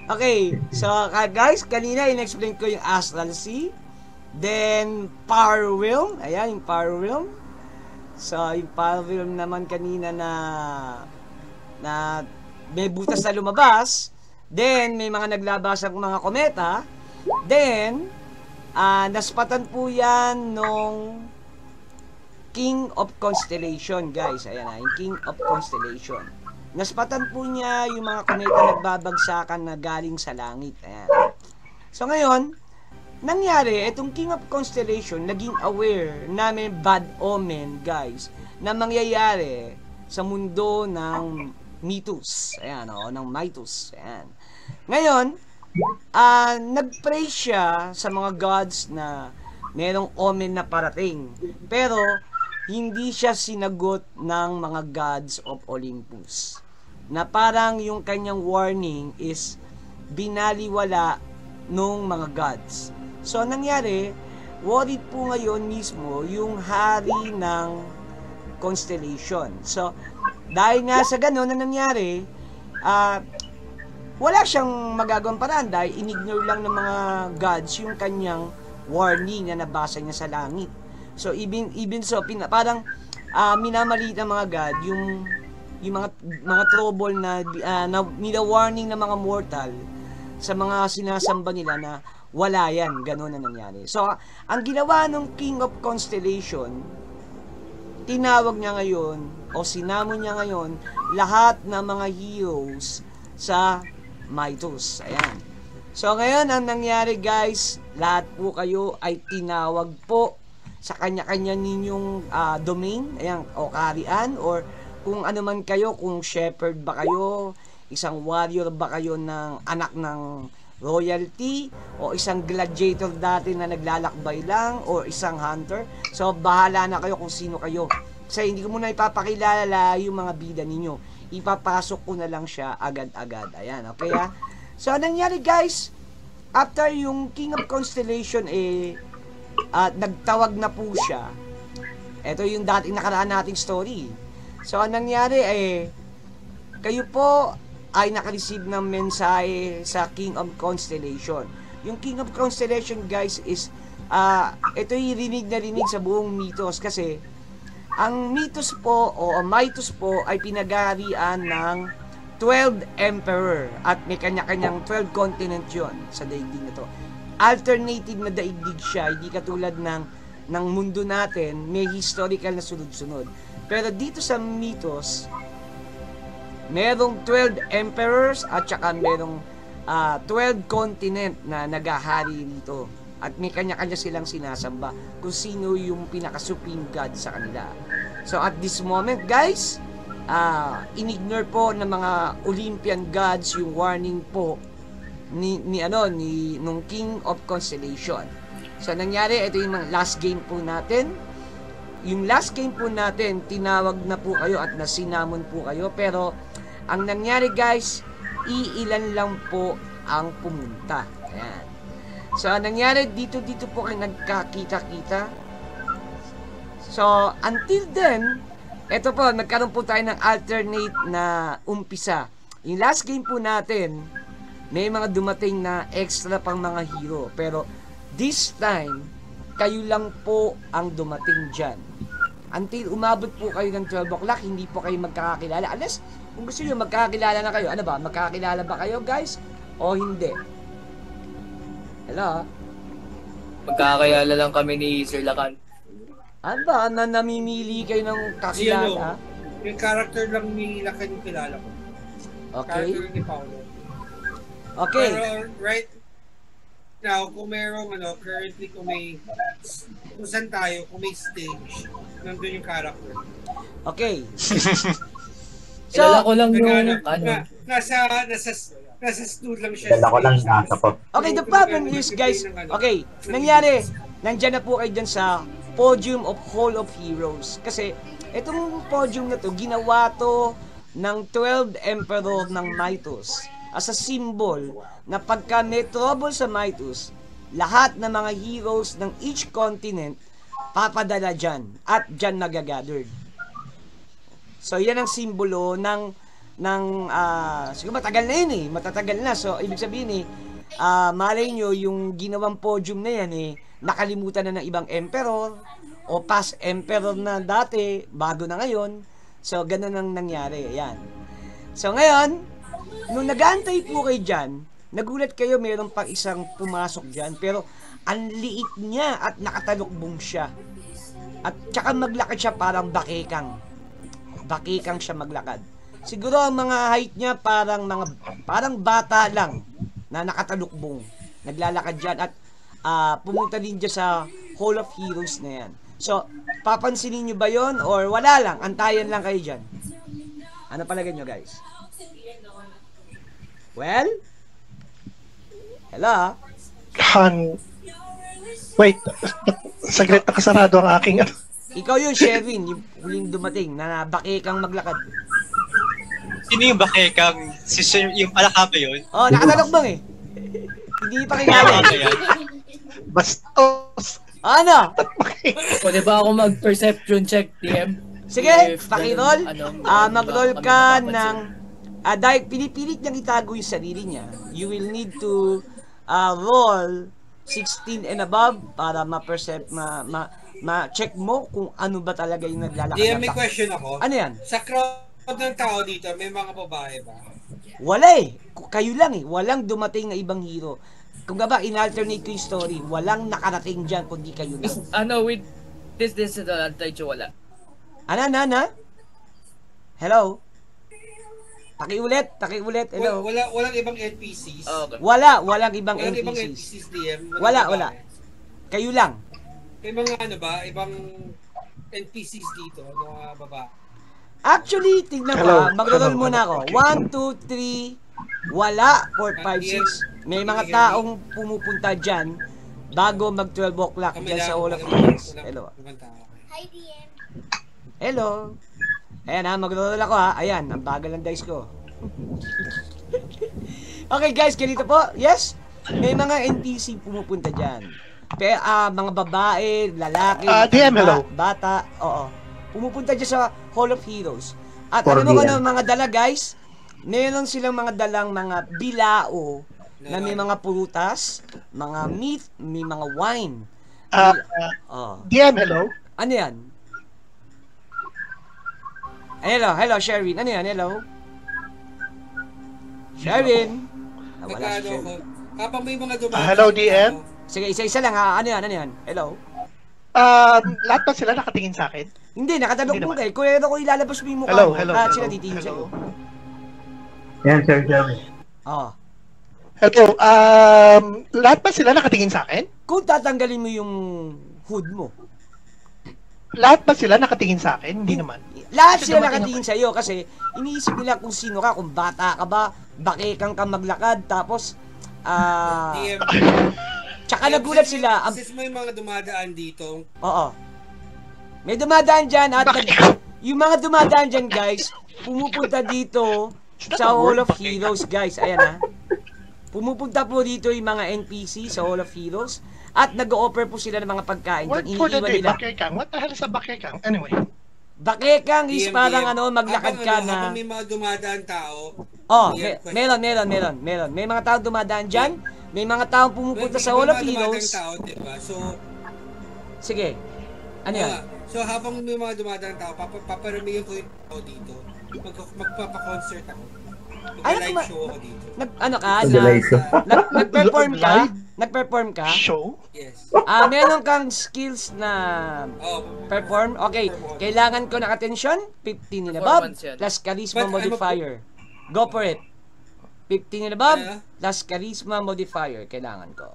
Okay, so guys, kanina in-explain ko yung Astral Sea, then Power Realm, ayan yung Power Realm. So yung Power Realm naman kanina na may butas na lumabas, then may mga naglabas ng mga kometa, then naspatan po yan nung King of Constellation, guys. Ayan yung King of Constellation. Naspatan po niya yung mga kometa nagbabagsakan na galing sa langit. Ayan. So ngayon, nangyari, itong King of Constellation, naging aware na may bad omen, guys, na mangyayari sa mundo ng Mitos. Ayan, ng Mitos. Ayan. Ngayon, nag-pray siya sa mga gods na merong omen na parating. Pero, hindi siya sinagot ng mga gods of Olympus. Na parang yung kanyang warning is binaliwala nung mga gods. So, nangyari, worried po ngayon mismo yung hari ng constellation. So, dahil nga sa ganun na nangyari, wala siyang magagawang paraan dahil inignore lang ng mga gods yung kanyang warning na nabasa niya sa langit. So, even so, parang minamaliit ng mga god yung mga trouble na nila-warning ng mga mortal sa mga sinasamba nila na wala yan, gano'n na nangyari. So, ang ginawa ng King of Constellation, tinawag niya ngayon, o sinamon niya ngayon, lahat ng mga heroes sa Mitos. Ayan. So ngayon, ang nangyari guys, lahat po kayo ay tinawag po sa kanya-kanya ninyong domain, ayan, o kaharian, or kung ano man kayo, kung shepherd ba kayo, isang warrior ba kayo ng anak ng royalty, o isang gladiator dati na naglalakbay lang, o isang hunter. So bahala na kayo kung sino kayo. Kasi hindi ko muna ipapakilala yung mga bida ninyo. Ipapasok ko na lang siya agad-agad. Ayan, okay ha? So, anong nangyari guys? After yung King of Constellation, nagtawag na po siya. Ito yung dating nakaraan nating story. So, anong nangyari kayo po ay nakareceive ng mensahe sa King of Constellation. Yung King of Constellation guys is, ito yung rinig na rinig sa buong Mythos kasi, ang Mythos po, o ang Mythos po, ay pinag-aarian ng 12 Emperor at may kanya-kanyang 12 continent yun sa daigdig na to. Alternative na daigdig siya, hindi katulad ng mundo natin, may historical na sunod-sunod. Pero dito sa Mythos, merong 12 Emperors at saka merong 12 continent na nagahari dito. At may kanya-kanya silang sinasamba kung sino yung pinaka-supreme God sa kanila. So at this moment guys, inignore po ng mga Olympian gods yung warning po nung King of Constellation. So nangyari, ito yung last game po natin. Yung last game po natin, tinawag na po kayo at nasinamon po kayo, pero ang nangyari guys, iilan lang po ang pumunta. Ayan. So nangyari, dito po kayo nagkakita-kita. So until then, eto po, nagkaroon po tayo ng alternate na umpisa. Yung last game po natin, may mga dumating na extra pang mga hero. Pero this time, kayo lang po ang dumating dyan. Until umabot po kayo ng 12 o'clock, hindi po kayo magkakakilala. Unless, kung gusto nyo, magkakakilala na kayo. Ano ba? Magkakakilala ba kayo, guys? O hindi? Hello? Magkakakilala lang kami ni Sir Lacan. Ano ba? Namimili kayo ng kakilala? Yung character lang ni Lacan yung kilala ko. Okay. Character ni Paolo. Okay. Pero right now, kung merong currently kung saan tayo, kung may stage, nandun yung character. Okay. Kilala ko lang yung nasa stool lang siya. Kilala ko lang nasa po. Okay, the problem is guys, okay, nangyari, nandyan na po kayo dyan sa Podium of Hall of Heroes. Kasi, itong podium na to, ginawa to ng 12 Emperor ng Mythos as a symbol na pagka may trouble sa Mythos, lahat ng mga heroes ng each continent papadala dyan at dyan nagagathered. So, yan ang simbolo siguro matagal na yun matatagal na. So, ibig sabihin malay nyo, yung ginawang podium na yan nakalimutan na ng ibang emperor o past emperor na dati, bago na ngayon. So, ganun ang nangyari. Ayan. So, ngayon, nung nag-aantay po kayo dyan, nagulat kayo, mayroon pang isang pumasok dyan, pero ang liit niya at nakatalukbong siya. At tsaka maglakad siya parang bakekang. Bakekang siya maglakad. Siguro ang mga height niya parang bata lang na nakatalukbong. Naglalakad dyan at pumunta din dyan sa Hall of Heroes na yan. So, papansinin nyo ba yon or wala lang? Antayan lang kayo dyan. Ano palagay nyo guys? Well? Hello? Wait. Saglit, nakasarado ang aking Ikaw yun, Sherwin, yung huling dumating na bakekang maglakad. Sino yung bakekang? Yung alaka ba yun? Oh, nakatalokbong Hindi pa kilala. Bastos. Ano? Pwede ba ako mag-perception check, TM? Sige, If pakiroll. ganun, Mag-roll baka ka kami ng... dahil pinipilit niyang itago yung sarili niya, you will need to roll 16 and above para ma-check mo kung ano ba talaga yung naglalakad. May question ako. Ano yan? Sa crowd ng tao dito, may mga babae ba? Wala kayo lang Walang dumating na ibang hero. Kung ba, in-alternate ko yung story, walang nakarating dyan kundi kayo lang. With this wala. Ana? Hello? Pakiulit. Hello. Walang ibang NPCs. Okay. Walang ibang Walang ibang NPCs. NPCs, DM. Wala. Kayo lang. May mga ano ba, ibang NPCs dito, mga baba. Actually, tignan ko Hello. magro-roll Hello. muna ako. Okay. 1, 2, 3, wala. 4, 5, 6. May mga taong pumupunta dyan bago mag 12 o'clock dyan sa Hall of Heroes. Hello. Hi, DM. Hello. Ayan ha, magro-roll ako ha. Ayan, ang bagal ng dice ko. Okay guys, ganito po. Yes, may mga NPC pumupunta dyan. Mga babae, lalaki, DM, hello. bata, oo. Pumupunta dyan sa Hall of Heroes. At For alam mo DM. ano mga dala guys? Meron silang mga dalang mga bilao na may mga prutas, mga meat, may mga wine. Oh. DM, hello. Ano yan? Hello, Sherwin. Ano yan? Hello? Sherwin? Wala si Nagkano ko. Sherwin. Kapag may mga dumadaan. Hello, DM. Sige, isa-isa lang ha. Ano yan? Hello? Lahat ba sila nakatingin sa akin? Hindi, nakatanong Hindi mo naman. kayo. Kung ano ko ilalabas mo yung mukha Hello, mo, hello, at hello, sila titingin hello. sa'yo. Yan, Sir Jeremy. Oh. Hello, lahat ba sila nakatingin sa akin? Kung tatanggalin mo yung hood mo, Lahat ba sila nakatingin sa akin? Hindi naman. lahat Kasi sila dumating nakatingin sa'yo kasi iniisip nila kung sino ka, kung bata ka ba, bakekang ka maglakad, tapos, DM. tsaka nagulat sila, Since may mga dumadaan dito, oo. May dumadaan dyan at yung mga dumadaan dyan guys, pumupunta dito sa Hall of Heroes guys. Ayan ha. Pumupunta po dito yung mga NPC sa Hall of Heroes at nag-o-offer po sila ng mga pagkain. Word Dyan, for the iniiwan day, nila. bakekang. What the hell is a bakekang? Anyway. Bakekang is DM, parang DM. ano, maglakad ka Habang na. habang may mga dumadaan tao, Oh, DM question. meron. May mga tao dumadaan dyan. May mga taong pumupunta sa Hall of May mga Heroes. dumadaan tao, diba? So, Sige. Ano yan? so habang may mga dumadaan tao, paparamihin ko yung tao dito. Magpapa-concert ako. Ano Mag-live ba- show ako dito. Nag-ano ka? Live show. Nag-perform ka? Live? Nag-perform ka? Show? Yes. Meron kang skills na Oh, perform? Okay, perform. kailangan ko ng attention, 15 and above, Performance yan. plus charisma But I'm a- modifier. Go for it. 15 and above, Ano? plus charisma modifier, kailangan ko.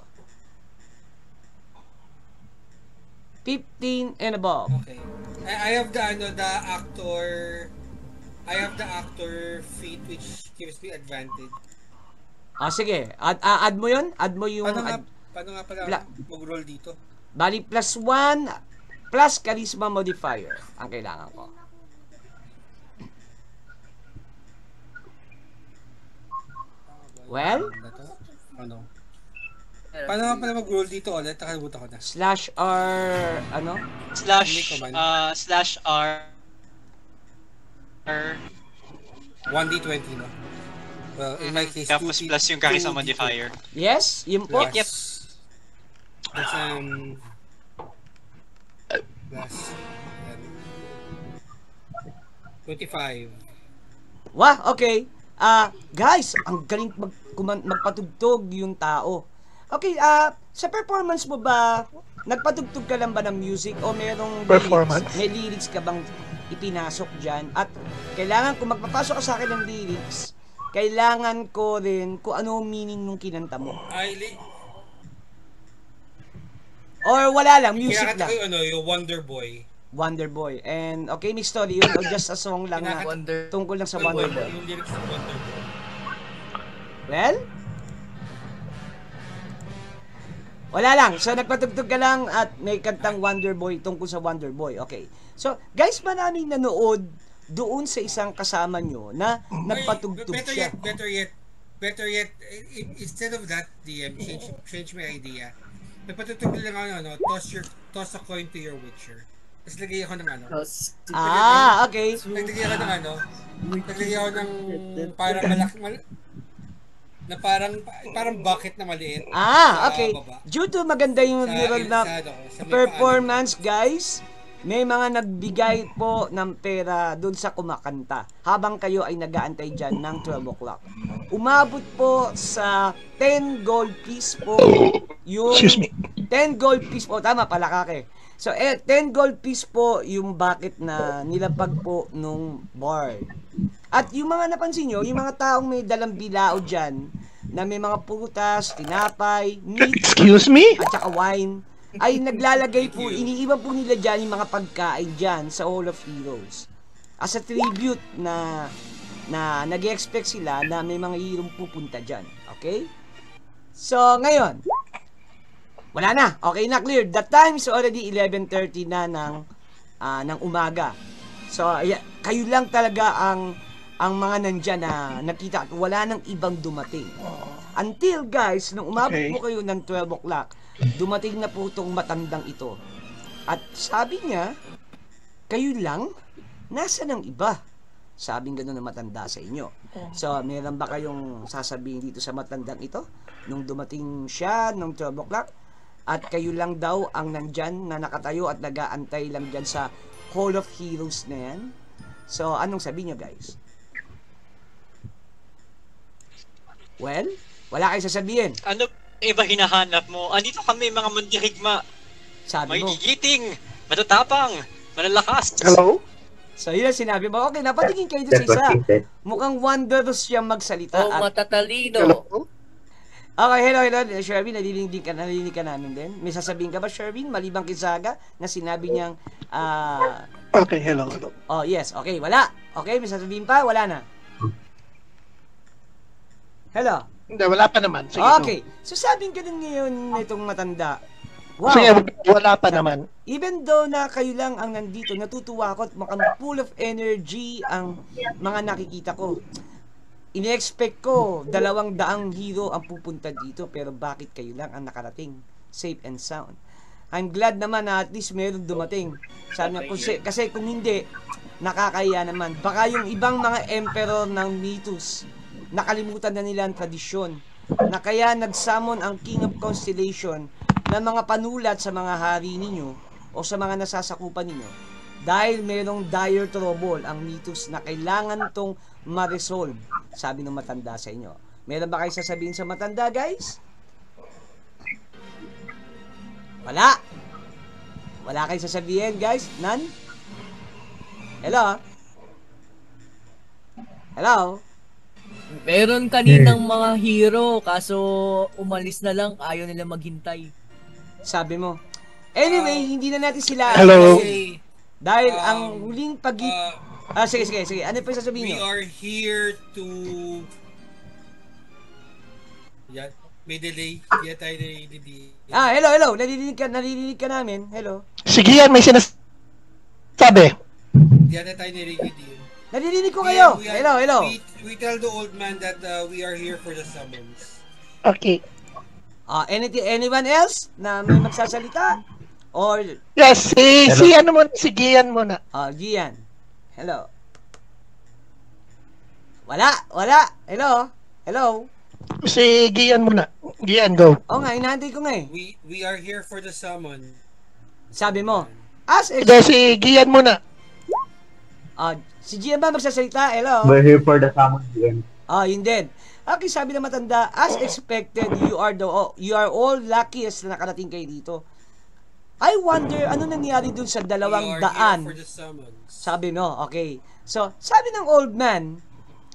15 and above. Okay. I have the actor feat which gives me advantage. Sige, add mo yun? Add mo yung, Paano nga pala Wala. mag-roll dito? bali plus 1, plus charisma modifier, ang kailangan ko. Well, Ano? Paano nga pala mag-roll dito ulit? Nakalimutan ko na. slash R, ano? Slash R 1d20 no? Well, in my case, tapos 2d- plus yung charisma 2d20. modifier. Yes, yun po. Plus, That's, plus, 25. Wah, okay. Guys, ang galing magpatugtog yung tao. Okay, sa performance mo ba, nagpatugtog ka lang ba ng music o merong Performance? lyrics? May lyrics ka bang ipinasok dyan? At kailangan, kung magpapasok ka sa akin ng lyrics, kailangan ko rin kung ano ang meaning nung kinanta mo. Or wala lang, music Kinakanta lang. ko yung, yung Wonder Boy. Wonder Boy. And okay, may story yun o just a song lang na Wonder. tungkol lang sa Wonder Boy. Yung lyrics ng Wonder Boy. Well, wala lang. So, nagpatugtog ka lang at may kantang Wonder Boy tungkol sa Wonder Boy. Okay. So, guys, maraming nanood doon sa isang kasama nyo na nagpatugtog siya. Better yet, instead of that, DM, change my idea. Nagpatugtog lang ako, toss a coin to your Witcher. Tapos lagay ako ng Okay. naglagay ako ng naglagay ako ng parang malaki, na parang bucket na maliit. Okay. Baba. Due to maganda yung viral na sa may performance, guys, may mga nagbigay po ng pera doon sa kumakanta habang kayo ay nag-aantay dyan ng 12 o'clock. Umabot po sa 10 gold piece po yung... Excuse me. 10 gold piece po. Tama pala kake. So, 10 gold piece po yung bucket na nilapag po nung bar. At yung mga napansin nyo, yung mga taong may dalang bilao dyan, na may mga putas, tinapay, meat, Excuse me? at saka wine, ay naglalagay po, iniiwan po nila dyan yung mga pagkain dyan sa Hall of Heroes. As a tribute na nag-expect sila na may mga hero pupunta dyan. Okay? So, ngayon, wala na. Okay na, clear. The time is already 11:30 na ng umaga. So, kayo lang talaga ang mga nandyan na nakita at wala nang ibang dumating. Until, guys, nung umabot Okay. po kayo ng 12 o'clock, dumating na po itong matandang ito. At sabi niya, kayo lang, nasa ng iba? Sabing gano'n na matanda sa inyo. So, meron ba kayong sasabihin dito sa matandang ito? Nung dumating siya, nung 12 o'clock, at kayo lang daw ang nandyan na nakatayo at nag-aantay lang dyan sa Hall of Heroes na yan. So, anong sabi nyo, guys? Well, wala kayo sasabihin. Ano iba hinahanap mo? Andito kami mga mandirigma. Sabi May mo. gigiting, matatapang, malalakas. Hello? So, yun, sinabi mo. Okay, napatingin kayo doon sa That was isa. hinted. Mukhang wondrous siyang magsalita. Oh, At matatalino. Hello? okay, hello. Sherwin, narinig ka namin din. May sasabihin ka ba, Sherwin? Malibang kisaga na sinabi niyang, Okay, hello. oh, yes, okay, wala. Okay, may sasabihin pa? Wala na. Hello? Hindi, wala pa naman. Sige, Okay, so sabing ganun ngayon nitong matanda. go. Wow. Sige, wala pa naman. Even though na kayo lang ang nandito, natutuwa ako at mukhang full of energy ang mga nakikita ko. Ini-expect ko 200 hero ang pupunta dito, pero bakit kayo lang ang nakarating safe and sound? I'm glad naman na at least meron dumating. Sana kasi kung hindi, nakakaya naman. Baka yung ibang mga emperor ng Mythos, nakalimutan na nila ang tradisyon, na kaya nagsummon ang King of Constellation na mga panulat sa mga hari ninyo o sa mga nasasakupan ninyo dahil merong dire trouble ang Mythos na kailangan tong ma-resolve, sabi ng matanda sa inyo. Meron ba kayo sasabihin sa matanda, guys? Wala. Wala kayo sasabihin, guys? None? Hello? Hello? Meron kaninang mga hero, kaso umalis na lang, ayaw nila maghintay. Sabi mo. Anyway, hindi na natin sila... Hello? Kasi, Dahil ang huling sige. Ano pa yung sasabihin We nyo? are here to... Yan. May delay. Hindi tayo delay. Hello. Narinig ka namin. Hello. Sige yan, may sinasabi. Hindi tayo narinig. Naririnig ko kayo. Hello. We tell the old man that we are here for the summons. Okay. Anyone else na may magsasalita? Or, Yes, si ano muna, si Gian muna. Gian. Hello. Wala. Hello. Si Gian muna. Gian, go. Oo nga, inaantay ko nga eh. We are here for the summon. Sabi mo. Hindi, si Gian muna. Si Gian ba magsasalita? Hello. We're here for the summon again. Yun din. Okay, sabi ng matanda, as expected, you are all luckiest na nakarating kayo dito. I wonder, ano nangyari dun sa 200? We are here for the summons. Sabi mo, okay. So, sabi ng old man,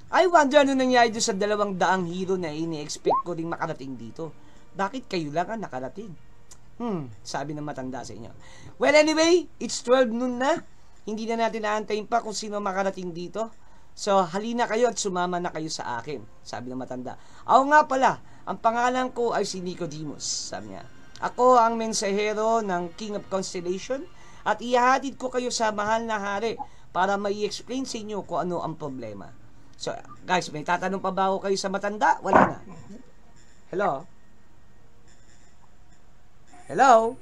I wonder ano nangyari dun sa 200 hero na ini-expect ko ding makarating dito. Bakit kayo lang ang nakarating? Sabi ng matanda sa inyo. Well, anyway, it's 12 noon na. Hindi na natin naantayin pa kung sino makarating dito. So, halina kayo at sumama na kayo sa akin, sabi ng matanda. Ako nga pala, ang pangalan ko ay si Nicodemus, sabi niya. Ako ang mensahero ng King of Constellation at ihahatid ko kayo sa mahal na hari para mai-explain sa inyo kung ano ang problema. So, guys, may tatanong pa ba ako kayo sa matanda? Wala na. Hello? Hello?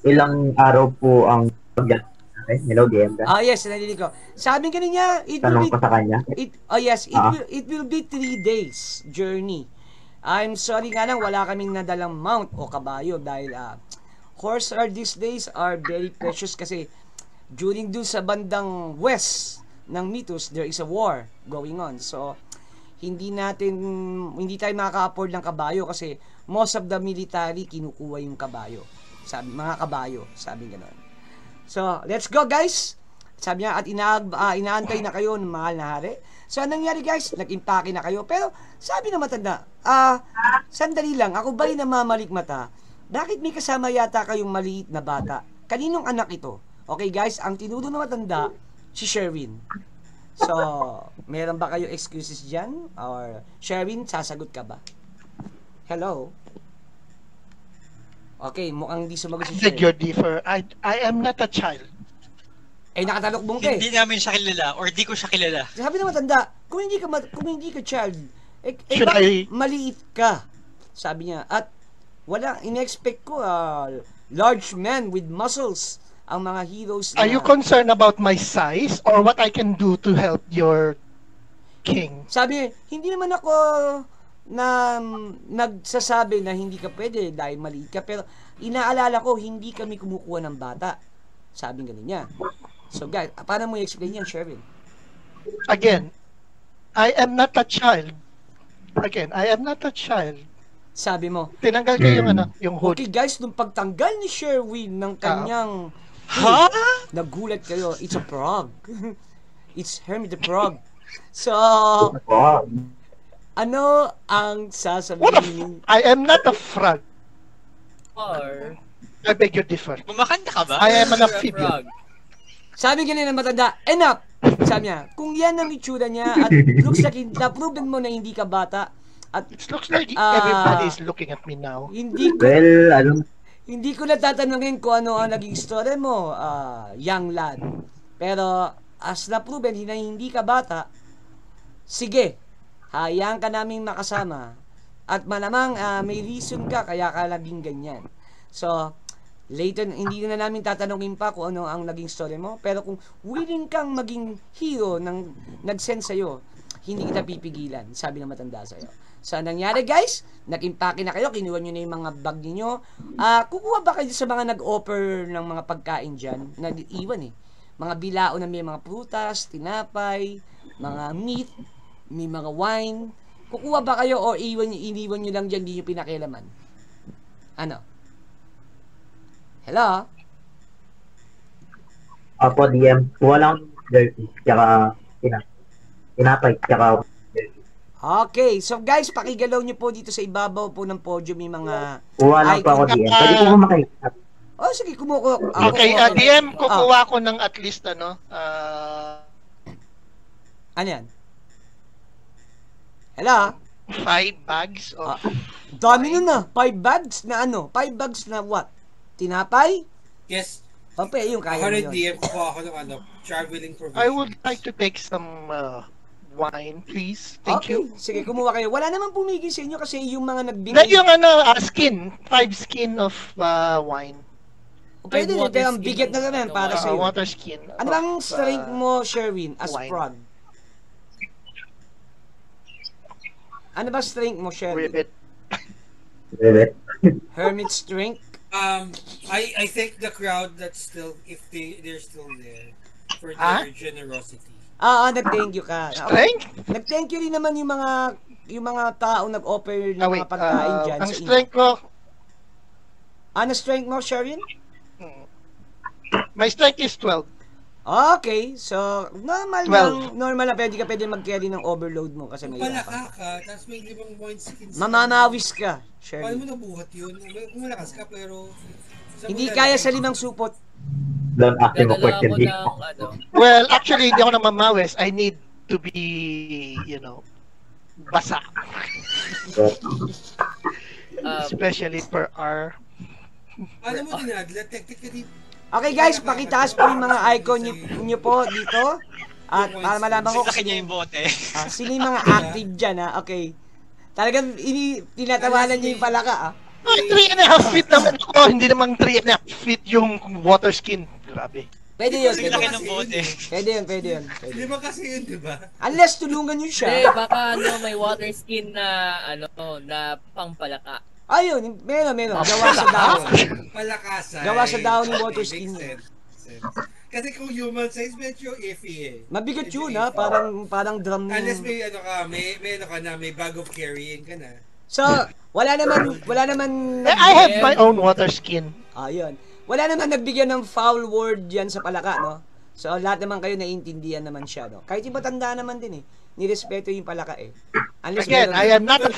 Ilang araw po ang pagdat. Okay, hello, DM. Yes, narinig ko. Sabi ka niya, Tanong ko sa kanya. it will be 3 days journey. I'm sorry nga lang, wala kaming nadalang mount o kabayo dahil horse are these days are very precious kasi during dun sa bandang west ng Mythos, there is a war going on. So, hindi tayo makaka-afford ng kabayo kasi most of the military kinukuha yung kabayo. Mga kabayo, sabi gano'n. So, let's go guys. Sabi niya, at inaantay na kayo ng mahal na hari. So, anong nangyari guys? Nag-impake na kayo. Pero, sabi na matanda, sandali lang, ako ba'y namamalikmata? Bakit may kasama yata kayong maliit na bata? Kaninong anak ito? Okay guys, ang tinuro na matanda, si Sherwin. So, meron ba kayo excuses dyan? Or, Sherwin, sasagot ka ba? Hello? Okay, mukhang di sumagot si Beg Sherwin. your differ. I am not a child. Eh, nakatalokbong ka eh. Hindi namin siya kilala or di ko siya kilala. Sabi na matanda, kung hindi ka child, Should bakit I- maliit ka? Sabi niya. At wala, in-expect ko, large men with muscles ang mga heroes na... Are you concerned about my size or what I can do to help your king? Sabi niya, hindi naman ako na nagsasabi na hindi ka pwede dahil maliit ka, pero inaalala ko, hindi kami kumukuha ng bata. Sabi nga niya. So guys, paano mo i-explain yan, Sherwin? Again, I am not a child. Again, I am not a child. Sabi mo, Tinanggal ko yung yung hood. okay guys, nung pagtanggal ni Sherwin ng kanyang Ha? nagulat kayo, it's a frog. It's Hermit the Frog. So, Wow. ano ang What a sasabihin? I am not a frog. Or, I beg your differ. Kumakanta ka ba? I am an you're a amphibian. frog. Sabi ganyan ng matanda, enough! Sabi niya, kung yan ang itsura niya at looks like na-proven mo na hindi ka bata at It looks like Ah. everybody is looking at me now. Well, hindi ko na tatanungin kung ano ang naging story mo, young lad. Pero as na-proven na hindi ka bata, sige, hayaan ka naming makasama. At malamang may reason ka kaya ka naging ganyan. So, later, hindi na namin tatanungin pa kung ano ang naging story mo. Pero kung willing kang maging hero ng nag-send sa'yo, hindi kita pipigilan, sabi ng matanda sa'yo. So, anong nangyari guys? Nag-impake na kayo, kinuha nyo na yung mga bag ninyo. Kukuha ba kayo sa mga nag-offer ng mga pagkain dyan? Nag-iwan eh. Mga bilao na may mga prutas, tinapay, mga meat, may mga wine. Kukuha ba kayo o iniwan nyo lang dyan, di nyo pinakialaman? Ano? Hello? Apo, DM. Walang dirty. Tsaka, tinapay. Tsaka, dirty. Okay, so guys, pakigalaw nyo po dito sa ibabaw po ng podium may mga... Kuha lang po ako icon. DM. Pwede po makita. Oh, sige, kumukuha. Okay, DM, kukuha ko ng at least Ano yan? Hello? 5 bags of Dami nun na. 5 bags na ano? 5 bags na what? Tinapay? Yes. Ope, yung kaya Ako mo rin yun. DM ko ako ng traveling provision. I would like to take some wine, please. Thank Okay, you. sige, kumuha kayo. Wala namang pumigil sa inyo kasi yung mga Na nagbigay. yung skin, 5 skin of wine. Pwede din, water pero ang skin bigat na lang. naman para sa iyo. Water skin. Ano bang strength mo, Sherwin, as wine. frog? Ano ba strength mo, Sherwin? Ribbit. Ribbit. Hermit strength? I thank the crowd that's still, if they're still there, for Ah? their generosity. Nag-thank you ka. Strength? Nag-thank you rin naman yung mga tao nag-offer ng Wait. mga pagkain dyan. Ang sa inyo. strength ko, Ano strength mo, Sherwin? my strength is 12. Okay, so normal 12. lang, normal na pwede mag-carry ng overload mo kasi may Palaka ka, tapos may 5 points skins. Mamamawis ka, Paano mo Sherwin. nabuhat yun? Kung malakas ka, pero... Hindi kaya sa 5 supot. Don't ask me Dadala ako question. ng, Well, actually, hindi ako namamawis. I need to be, basa. Especially per hour. Paano mo dinadla? Technically, Okay guys, pakitaas po yung mga icon nyo po dito. At para malaman ko Sila niya yung bote. sino yung mga active dyan okay. Talagang tinatawanan nyo yung palaka 3.5 feet naman ako. Hindi namang 3.5 feet yung water skin. Grabe. Pwede yun, Sila pwede. ng bote. Pwede yun, pwede yun. Pwede. di ba kasi yun, di ba? Unless tulungan nyo Hindi, siya. baka may water skin na na pangpalaka. Ayun, meron. Gawa sa dahon. Palakasan. Gawa sa dahon ng water Makes skin niya. sense. Kasi kung human size, medyo iffy eh. Mabigat Medyo yun iffy. parang drum. Unless may may bag of carrying ka na. So, wala naman I have my own water skin. Ayun. Wala naman nagbigyan ng foul word yan sa palaka, no? So, lahat naman kayo naiintindihan naman siya, no? Kahit yung matanda naman din, eh. Nirespeto yung palaka, eh. Unless Again, I am not a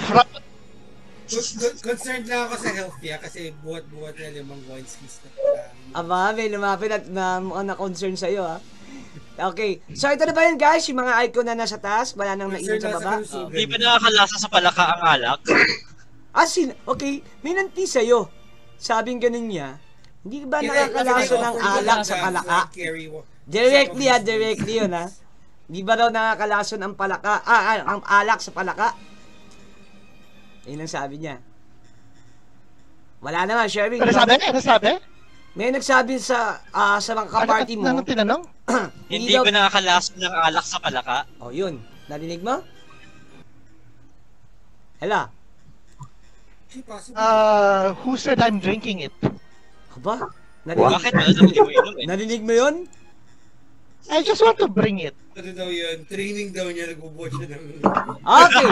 Concerned lang ako sa health niya kasi buhat-buhat na 5 wineskins na. Aba, may lumapit at na-concern sa'yo, ha? Okay. So, ito na ba yun, guys? Yung mga icon na nasa taas? Wala nang nainom sa baba? Hindi pa nakakalasa sa palaka ang alak. Okay. May nanti sa'yo. Sabing ganun niya. Hindi ba nakakalaso ng alak sa palaka? Directly yun, ha? Di ba daw nakakalason ang palaka, ang alak sa palaka? Yun ang sabi niya. Wala naman, Sherwin. Ano sabi? May nagsabi sa mga kaparty mo. Ano tinanong? Hindi ba nakakalason ng alak sa palaka? Oh, yun. Narinig mo? Hello? Who said I'm drinking it? Aba? Bakit? Hindi mo inom eh. Narinig mo yun? I just want to bring it. Ano daw yun? Training daw niya, nagbubuhat siya ng... Okay.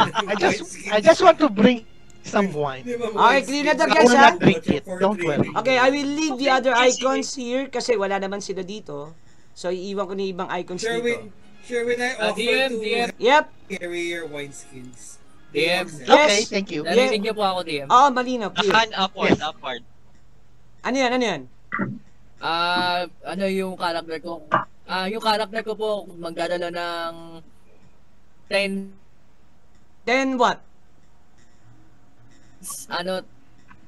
I just want to bring some wine. Okay, clear na to, I guys, will ha? not drink it. Don't worry. Okay, I will leave the other icons here kasi wala naman sila dito. So, iiwan ko na yung ibang icons dito. Sherwin, I offer DM. to Yep. carry your wineskins. DM. Yes. Okay, thank you. Narinig niyo po ako, DM. Oo, malinaw. Clear. Akan, upward. Ano yan? Ano yung character ko? Yung character ko po, magdadala ng 10, Then what?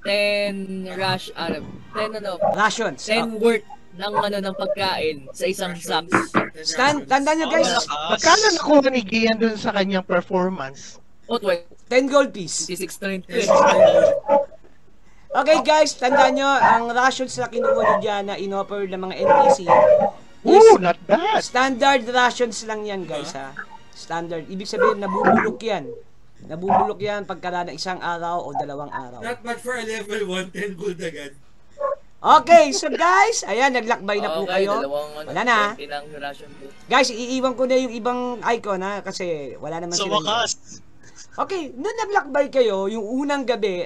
10 Rations. 10 worth ng pagkain sa isang SAPS. Tandaan nyo, guys. Magkano nakuha ni Gian dun sa kanyang performance? O, 10 gold piece. 26 Okay, guys. Tandaan nyo, ang rations na kinuha nyo dyan na in-offer ng mga NPC Ooh, not bad. standard rations lang yan, guys, ha? Standard. Ibig sabihin, nabubulok yan. Nabubulok yan pagkala ng isang araw o 2 araw. Not bad for a level 110 gold agad. Okay, so guys, ayan, naglakbay na po kayo. Wala na. Guys, iiwan ko na yung ibang icon, ha? Kasi wala naman Sa sila. wakas. Okay, nung naglakbay kayo, yung unang gabi,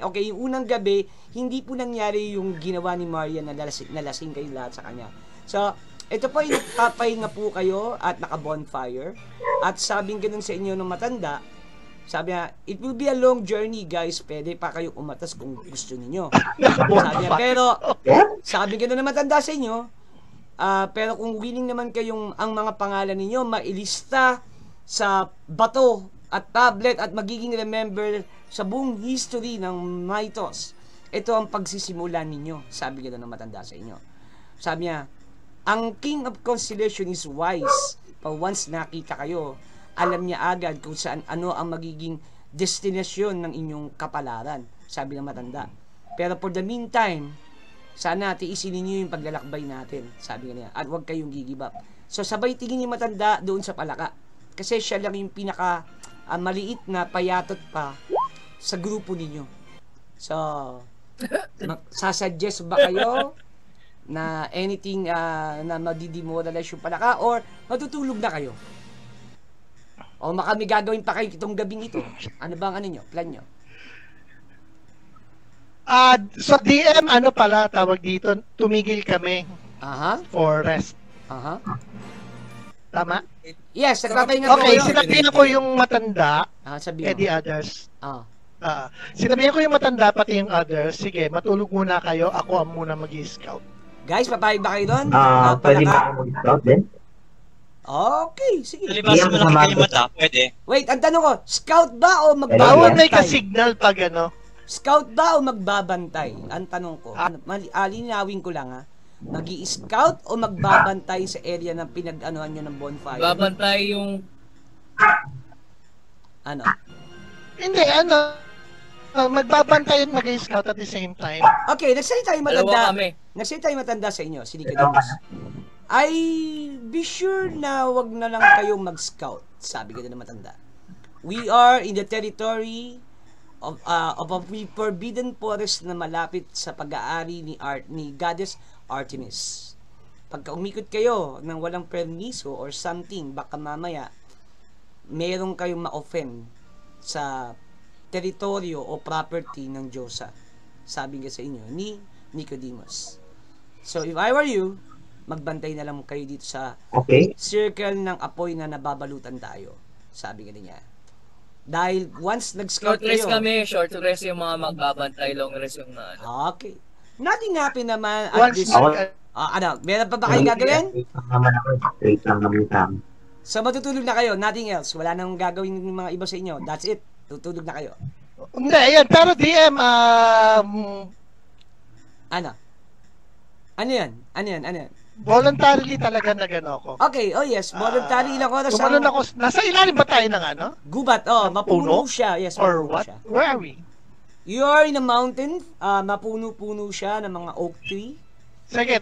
hindi po nangyari yung ginawa ni Maria na nalasing kayo lahat sa kanya. So, ito po yung nagpapahinga po kayo at naka-bonfire. At sabing ganun sa inyo ng matanda, sabi niya, it will be a long journey, guys. Pwede pa kayo umatas kung gusto niyo. Sabi niya, pero, sabi ganun ng matanda sa inyo, pero kung willing naman kayong ang mga pangalan ninyo mailista sa bato at tablet at magiging remember sa buong history ng Mythos, ito ang pagsisimulan ninyo. Sabi ganun ng matanda sa inyo. Sabi niya, ang King of Constellation is wise. Pag once nakita kayo, alam niya agad kung saan ano ang magiging destinasyon ng inyong kapalaran. Sabi ng matanda. Pero for the meantime, sana tiisin niyo yung paglalakbay natin. Sabi niya. At huwag kayong gigibap. So sabay tingin yung matanda doon sa palaka. Kasi siya lang yung pinaka maliit na payatot pa sa grupo ninyo. So, sasuggest ba kayo na anything na madidemoralize yung palaka or matutulog na kayo? O may gagawin pa kayo itong gabing ito? Ano bang plan nyo? So DM, tawag dito, tumigil kami for rest. Tama? Yes, nagpapahinga po Okay, kayo. sinabihan ko yung matanda, Sabi mo. the others. Sinabihan ko yung matanda, pati yung others, sige, matulog muna kayo, ako ang muna mag-i-scout. Guys, papayag ba kayo doon? Pwede ba ako mag-scout din? Okay, sige. Nalibasan mo lang kayo mata, pwede. Wait, ang tanong ko, scout ba o Bawal magbabantay? may ka-signal pag Scout ba o magbabantay? Ang tanong ko, linawin ko lang, Magi-scout o magbabantay sa area ng pinag-anuhan nyo ng bonfire? Babantay yung... Ano? Hindi, magbabantay at mag-i-scout at the same time. Okay, nagsalita yung Dalawa matanda. kami. Nagsalita yung matanda sa inyo, si Nicodemus. I be sure na wag na lang kayong mag-scout, sabi ko ng matanda. We are in the territory of a forbidden forest na malapit sa pag-aari ni Goddess Artemis. Pagka umikot kayo ng walang permiso or something, baka mamaya meron kayong ma-offend sa teritoryo o property ng Diyosa. Sabi nga sa inyo ni Nicodemus. So if I were you, magbantay na lang kayo dito sa Okay. circle ng apoy na nababalutan tayo. Sabi nga niya. Dahil once nag-scout Short rest kayo, kami, short rest yung mga magbabantay, long rest yung okay. Nothing happen naman at Once this... meron pa ba kayong gagawin? Straight lang naman ako. Straight lang naman kami. So matutulog na kayo, nothing else. Wala nang gagawin ng mga iba sa inyo. That's it. Tutulog na kayo. Hindi, ayan. Pero DM, Ano? Ano yan? voluntarily talaga nagano ako. Okay, oh yes. Voluntary ilang oras Tumalon ako. Nasa ilalim ba tayo ng ano? Gubat, mapuno siya. Yes, Or mapuno what? siya. Where are we? You are in a mountain. Mapuno-puno siya ng mga oak tree. Sige,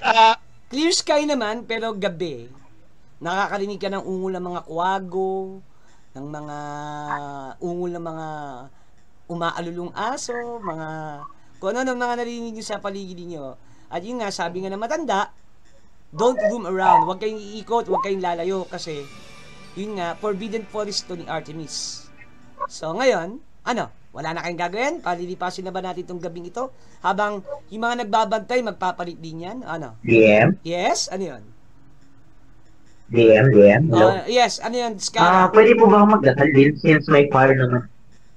Clear sky naman, pero gabi. Nakakarinig ka ng ungol ng mga kuwago, ng mga ungol ng mga umaalulong aso, mga kung ano ng mga narinig nyo sa paligid niyo. At yun nga, sabi nga ng matanda, don't roam around. Huwag kayong iikot, huwag kayong lalayo kasi yun nga, forbidden forest to ni Artemis. So ngayon, wala na kayong gagawin? Palilipasin na ba natin itong gabing ito? Habang yung mga nagbabantay, magpapalit din yan? DM? Yes? Ano yun? DM? Hello? Yes, ano yun? Scar? Pwede po ba ako magdasal din since may fire naman?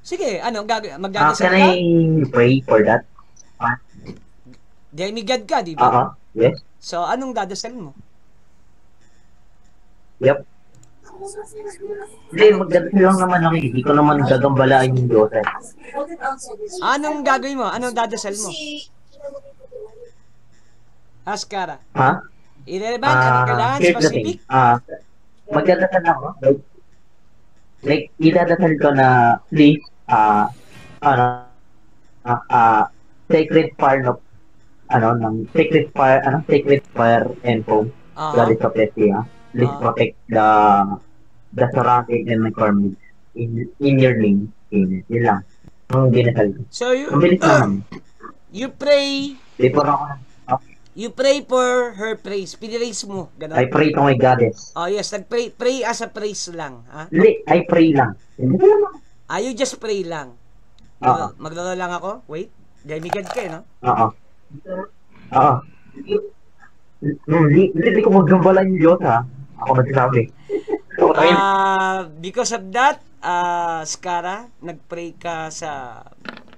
Sige, magdadasal Can ka? I pray for that? Demigod ka, di ba? Yes. So, anong dadasal mo? Yep. Hindi, magdadasal lang naman ako. Hindi ko naman gagambalain yung Diyos. Anong gagawin mo? Anong dadasal mo? Askara. Ha? Irrelevant? Anong kailangan? Here's the Specific? thing. Magdadasal ako. Like, idadasal ko na please, sacred fire sacred fire and foam. God is protecting, please protect the surrounding environment in your name. Yun lang. Ang dinasal ko. So, Ang bilis lang. you pray, Before ako, you pray for her praise. Piniraise mo. Ganon? I pray to my goddess. Oh, yes. Pray as a praise lang. Ha? Hindi, I pray lang. Hindi ko naman. You just pray lang. Oo. Maglaro lang ako? Wait. Demigod ka, no? Oo. Hindi ko magambala yung Diyos, ha? Ako magsasabi. Because of that, Skara, nagpray ka sa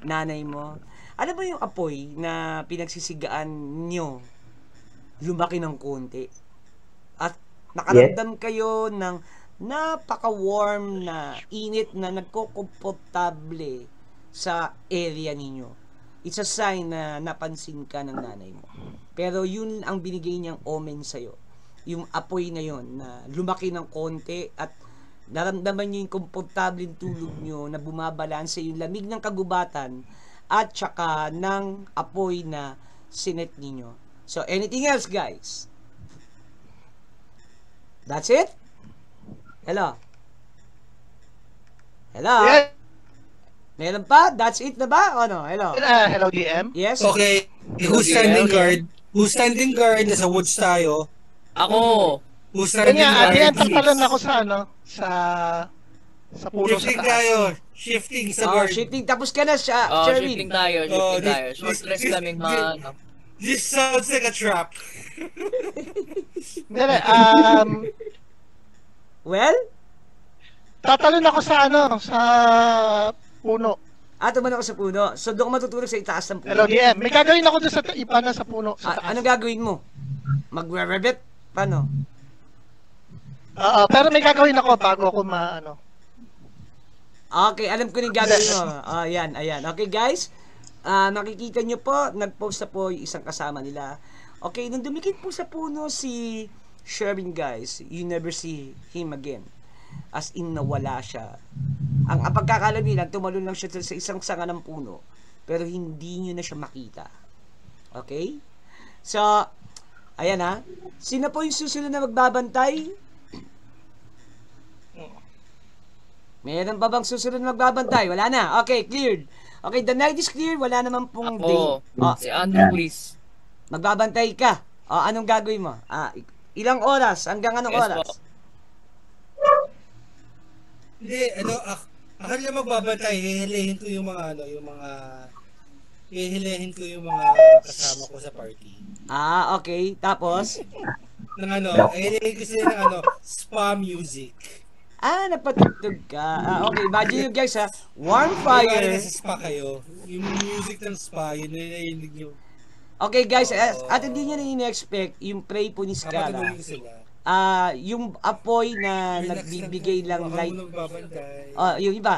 nanay mo. Ano ba yung apoy na pinagsisigaan nyo lumaki ng konti? At nakaramdam kayo ng napaka-warm na init na nagkokomportable sa area ninyo. It's a sign na napansin ka ng nanay mo. Pero yun ang binigay niyang omen sa'yo. Yung apoy na yun na lumaki ng konti at naramdaman nyo yung komportableng tulog nyo na bumabalanse yung lamig ng kagubatan at saka ng apoy na sinet ninyo. So, anything else, guys? That's it? Hello? yeah. Meron pa? That's it na ba? O no? Hello? Hello, DM. Yes? Okay, who's standing guard? Who's standing guard? Nasa woods tayo. Ako! Who's standing Kanya, guard? DM, tatalan ako sa puno sa Shifting taas. tayo. Shifting sa Oh, guard. shifting. Tapos ka na siya, Shifting tayo. Short rest kami This sounds like a trap. Hindi, Well? tatalon ako sa puno. Tuman ako sa puno. So, doon ko matutulog sa itaas ng puno. Hello, DM. May gagawin ako doon sa iba na sa puno. Sa taas. Anong gagawin mo? Mag-rabbit? Paano? Pero may gagawin ako bago ako Okay, alam ko na yung gagawin mo. Ayan. Okay, guys. Nakikita nyo po, nag-post na po yung isang kasama nila. Okay, nung dumikit po sa puno si Sherwin, guys, you never see him again. As in, nawala siya. Ang pagkakalam nila, tumalon lang siya sa isang sanga ng puno. Pero hindi nyo na siya makita. Okay? So, ayan ha. Sino po yung susunod na magbabantay? Meron pa bang susunod na magbabantay? Wala na. Okay, cleared. Okay, the night is clear. Wala naman pong day. Si Andrew, please. Magbabantay ka. Anong gagawin mo? Ilang oras? Hanggang anong oras? Po. Hindi, ako lang magbabantay. Hihilehin ko yung mga kasama ko sa party. Okay. Tapos? ng ano, kasi ng ano, spa music. Napatugtog ka. Okay, imagine nyo guys ha. Warm Kaya fire. nasa spa kayo, yung music ng spa, yun na nainig nyo. Okay guys, at hindi nyo na in-expect yung pray po ni Skara. Papatulungin sila. Yung apoy na Relax nagbibigay lang ng kayo, light. baka mo nagbabantay. Yung iba.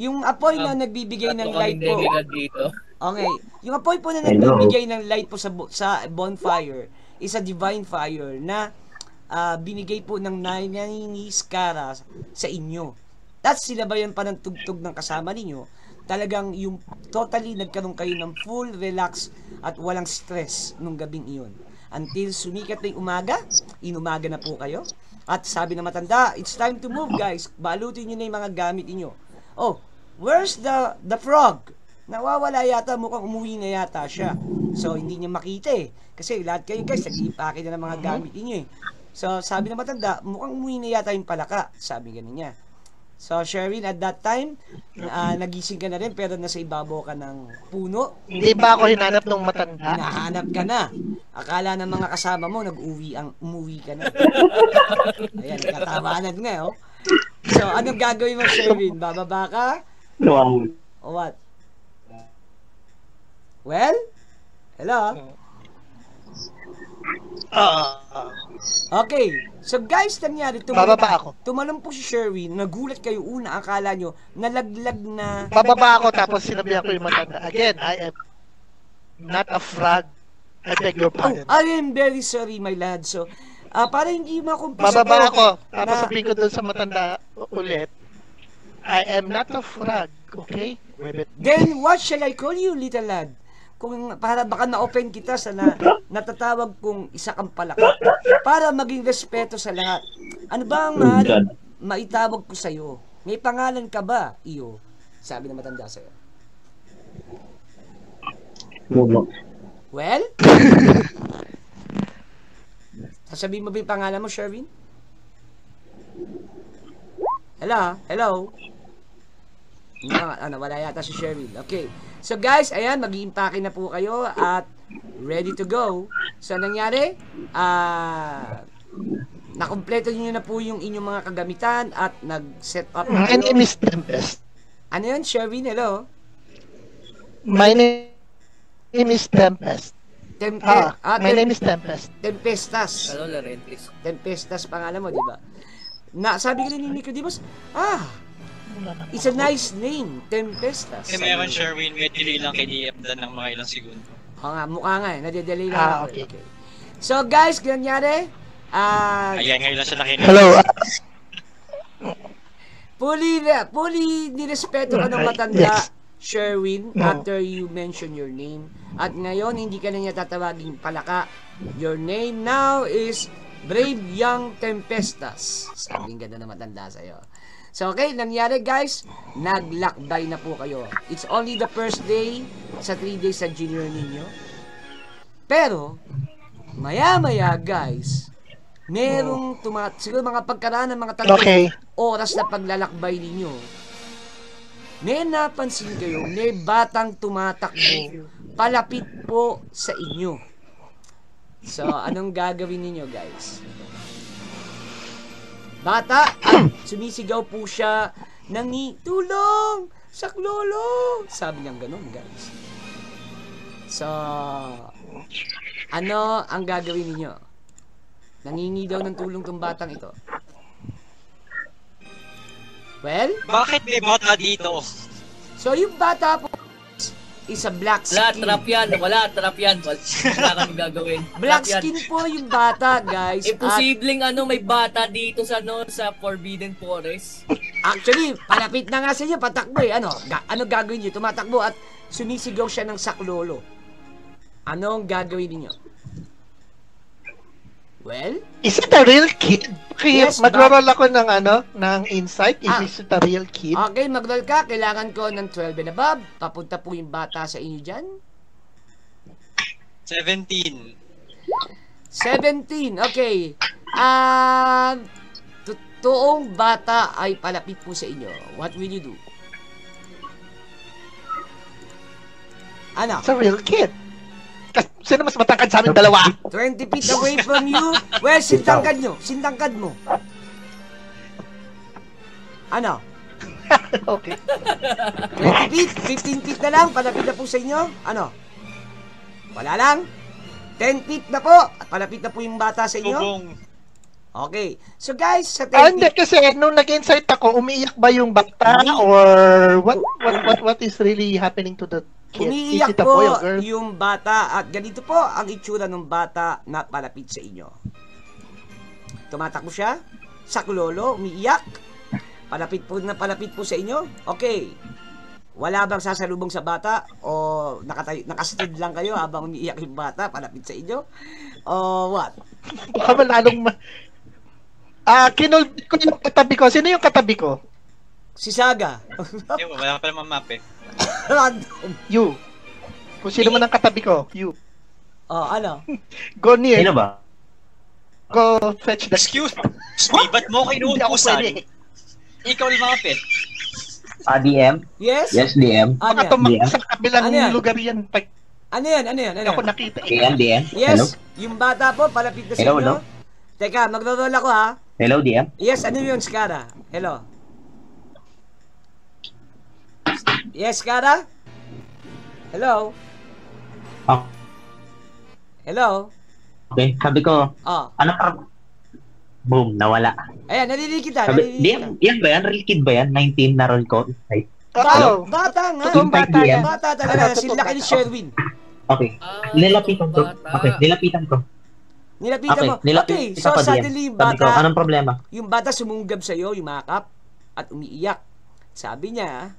Yung apoy na nagbibigay ng light po. Dito. Okay. Yung apoy po na nagbibigay ng light po sa bonfire is a divine fire na binigay po ng nanay ni Skara sa inyo. That's sinabayan pa ng tugtog ng kasama ninyo. Talagang yung totally nagkaroon kayo ng full relax at walang stress nung gabing iyon. Until sumikat na yung umaga, inumaga na po kayo. At sabi na matanda, it's time to move guys. Balutin nyo na yung mga gamit niyo. Oh, where's the frog? Nawawala yata, mukhang umuwi na yata siya. So, hindi niya makita eh. Kasi lahat kayo guys, nag-iipake na ng mga gamit niyo eh. So, sabi na matanda, mukhang umuwi na yata yung palaka. Sabi ganun niya. So, Sherwin, at that time, nagising ka na rin pero nasa ibabaw ka ng puno. Hindi ba ako hinanap ng matanda? Hinahanap ka na. Akala ng mga kasama mo, umuwi ka na. Ayan, katawanan nga, oh. So, anong gagawin mo, Sherwin? Bababa ka? O what? Well? Hello? Okay. So guys, nangyari, Bababa ako. tumalon po si Sherwin, nagulat kayo una, akala nyo, nalaglag na, Bababa ako tapos sinabihan ko yung matanda. Again, I am not a frog. I beg your oh, pardon. I am very sorry, my lad. So, para hindi makumpisa Bababa po, ako. Tapos na- sabihin ko doon sa matanda ulit. I am not a frog. Okay? Ribbit. Then, what shall I call you, little lad? Kung para baka na-open kita sa natatawag kong isa kang palaka para maging respeto sa lahat. Ano ba ang maitawag ko sa'yo? May pangalan ka ba, iyo? Sabi na matanda sa'yo. Well? Sasabihin mo ba yung pangalan mo, Sherwin? Hello? Hello? Wala yata si Sherwin. Okay. So guys, ayan, mag-iimpake na po kayo at ready to go. So, nangyari, nakompleto niyo na po yung inyong mga kagamitan at nag-set up na My kayo. name is Tempest. Ano yun, Sherwin? Hello? My name is Tempest. My name is Tempest. Tempestas. Hello, Larentis. Tempestas pangalan mo, di ba? Sabi ko rin ni Nicodemus, it's a nice name, Tempestas. Kasi meron Sherwin, may delay lang kay DM dan ng mga ilang segundo. Oo nga, mukha nga eh, nadidelay lang ako. Okay. So guys, ganyari, Ayan, ngayon lang siya nakinig. Hello. fully nirespeto ka ng matanda, Yes. Sherwin, after you mention your name. At ngayon, hindi ka na niya tatawaging palaka. Your name now is Brave Young Tempestas. Sabing ganda na matanda sa'yo. So, okay, nangyari guys, naglakbay na po kayo. It's only the first day sa 3 days sa junior ninyo. Pero, maya-maya guys, merong siguro mga pagkaraan ng mga Okay. oras na paglalakbay ninyo, may napansin kayo, may batang tumatakbo palapit po sa inyo. So, anong gagawin ninyo guys? Bata, sumisigaw po siya tulong! Saklolo! Sabi niyang ganun, guys. So, ano ang gagawin ninyo? Nangingi daw ng tulong tong batang ito. Well, Bakit may bata dito? so yung bata po is a black Wala, skin. trap yan. Wala, trap yan. Wala kami gagawin. Black Trap yan. skin po yung bata, guys. Imposibleng may bata dito sa Forbidden Forest. Actually, palapit na nga sa inyo, patakbo eh. Ano gagawin niyo? Tumatakbo at sumisigaw siya ng saklolo. Anong gagawin niyo? Well, Is it a real kid? Okay, Yes, mag-roll ako ng insight. Is it a real kid? okay, mag-roll ka. Kailangan ko ng 12 and above. Papunta po yung bata sa inyo dyan. 17. 17, okay. Totoong bata ay palapit po sa inyo. What will you do? Ano? It's a real kid. Sino mas matangkad sa amin dalawa? 20 feet away from you. Well, sintangkad nyo. Sintangkad mo. Ano? Okay. 20 feet? 15 feet na lang? Palapit na po sa inyo? Ano? Wala lang? 10 feet na po? At palapit na po yung bata sa inyo? Bubong. Okay. So guys, sa 10 Hindi feet... kasi nung nag-insight ako, umiiyak ba yung bata or what is really happening to the kid? Umiiyak Is it a boy po or girl? yung bata at ganito po ang itsura ng bata na palapit sa inyo. Tumatakbo siya, saklolo, umiiyak. Palapit po sa inyo. Okay. Wala bang sasalubong sa bata o nakastood lang kayo habang umiiyak yung bata palapit sa inyo? O what? Baka malalong kinulbit ko yung katabi ko. Sino yung katabi ko? Si Saga. Wala pa naman map eh. Random. You. Kung sino man ang katabi ko, you. Oh, ano? Go near. Sino ba? Go fetch the... Excuse me, ba't mo Hindi ako kinuupusan? pwede. Ikaw yung mapit. DM? Yes? Yes, DM. Ano Baka yan? tumakbo sa kabilang Ano yan? lugar yan. Pag Ano yan? Ano yan? Ano ako yan? nakita. DM? Hello? Yes, yung bata po, palapit na sa Hello, inyo. hello? Teka, magro-roll ako ha. Hello, DM? Yes, ano yun, Skara? Hello? Yes, Skara? Hello? Oh, Hello? okay. Sabi ko, Oh, ano pa? Boom, nawala. ayan, narinig kita, Sabi, narinig kita. DM, yan ba yan? Real kid ba yan? 19 na roll ko. Right. Oo. Bata nga. Totoong bata yan. Bata talaga, si laki ni Sherwin. Okay. Ah, Nilapitan ko. bata. Okay, nilapitan ko. Nilapitan Okay, mo. nilapitan Okay, ko so DM. suddenly yung Sabi ko, bata, anong problema? yung bata sumunggab sa'yo, yumakap, at umiiyak. Sabi niya,